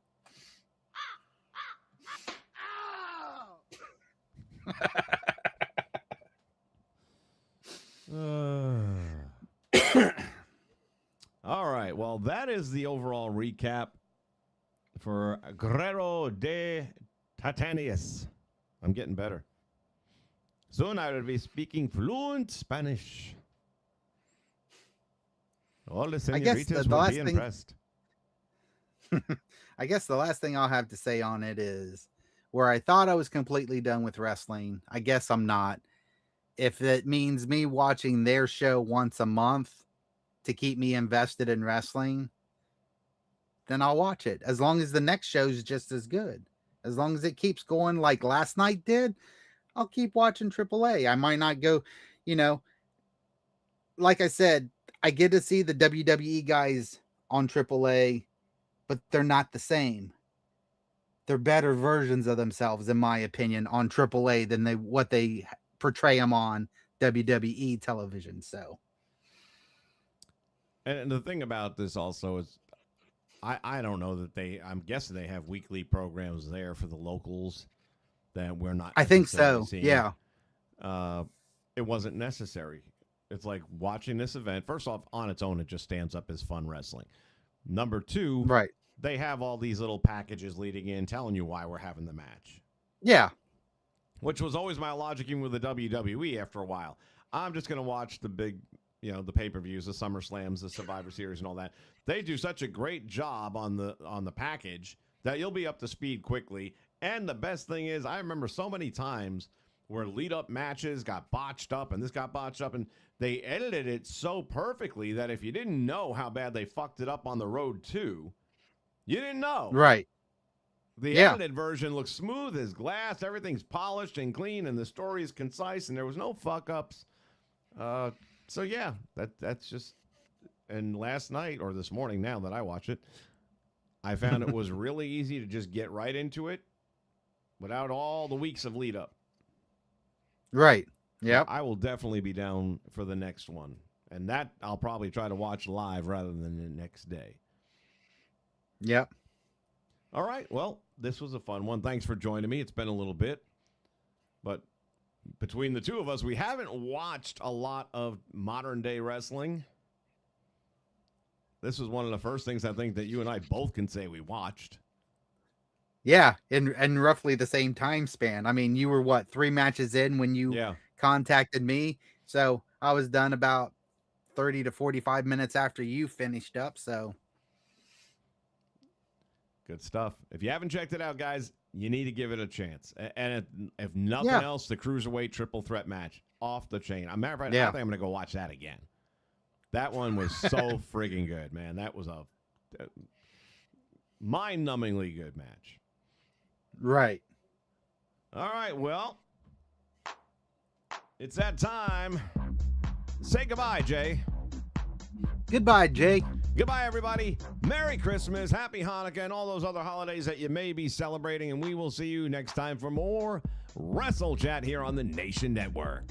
All right. Well, that is the overall recap for Guerra de Titanius. I'm getting better. Soon I will be speaking fluent Spanish. All the senoritas will be impressed. I guess the last thing I'll have to say on it is where I thought I was completely done with wrestling. I guess I'm not. If it means me watching their show once a month to keep me invested in wrestling, then I'll watch it. As long as the next show is just as good. As long as it keeps going like last night did, I'll keep watching AAA. I might not go, like I said, I get to see the WWE guys on AAA, but they're not the same. They're better versions of themselves, in my opinion, on AAA than what they portray them on WWE television. So, and the thing about this also is, I don't know that I'm guessing they have weekly programs there for the locals that we're not. I think so. Seeing. Yeah. It wasn't necessary. It's like watching this event. First off, on its own, it just stands up as fun wrestling. Number two, right? They have all these little packages leading in, telling you why we're having the match. Yeah. Which was always my logic even with the WWE after a while. I'm just going to watch the big, the pay-per-views, the SummerSlams, the Survivor Series and all that. They do such a great job on the package that you'll be up to speed quickly. And the best thing is, I remember so many times where lead-up matches got botched up and this got botched up, and they edited it so perfectly that if you didn't know how bad they fucked it up on the road too, you didn't know. Right. The edited version looks smooth as glass. Everything's polished and clean, and the story is concise, and there was no fuck-ups. So, yeah, that's just... And last night, or this morning now that I watch it, I found it was really easy to just get right into it without all the weeks of lead-up. Right. Yeah. I will definitely be down for the next one. And that I'll probably try to watch live rather than the next day. Yep. All right. Well, this was a fun one. Thanks for joining me. It's been a little bit. But between the two of us, we haven't watched a lot of modern-day wrestling. This was one of the first things I think that you and I both can say we watched. Yeah, in roughly the same time span. I mean, you were, 3 matches in when you contacted me? So I was done about 30 to 45 minutes after you finished up, so... Good stuff. If you haven't checked it out, guys, you need to give it a chance. And if nothing else, the Cruiserweight triple threat match, off the chain. As a matter of fact, I think I'm going to go watch that again. That one was so friggin' good, man. That was a mind-numbingly good match. Right. All right, well, it's that time. Say goodbye, Jay. Goodbye, Jay. Goodbye, everybody. Merry Christmas, Happy Hanukkah, and all those other holidays that you may be celebrating. And we will see you next time for more Wrestle Chat here on the Nation Network.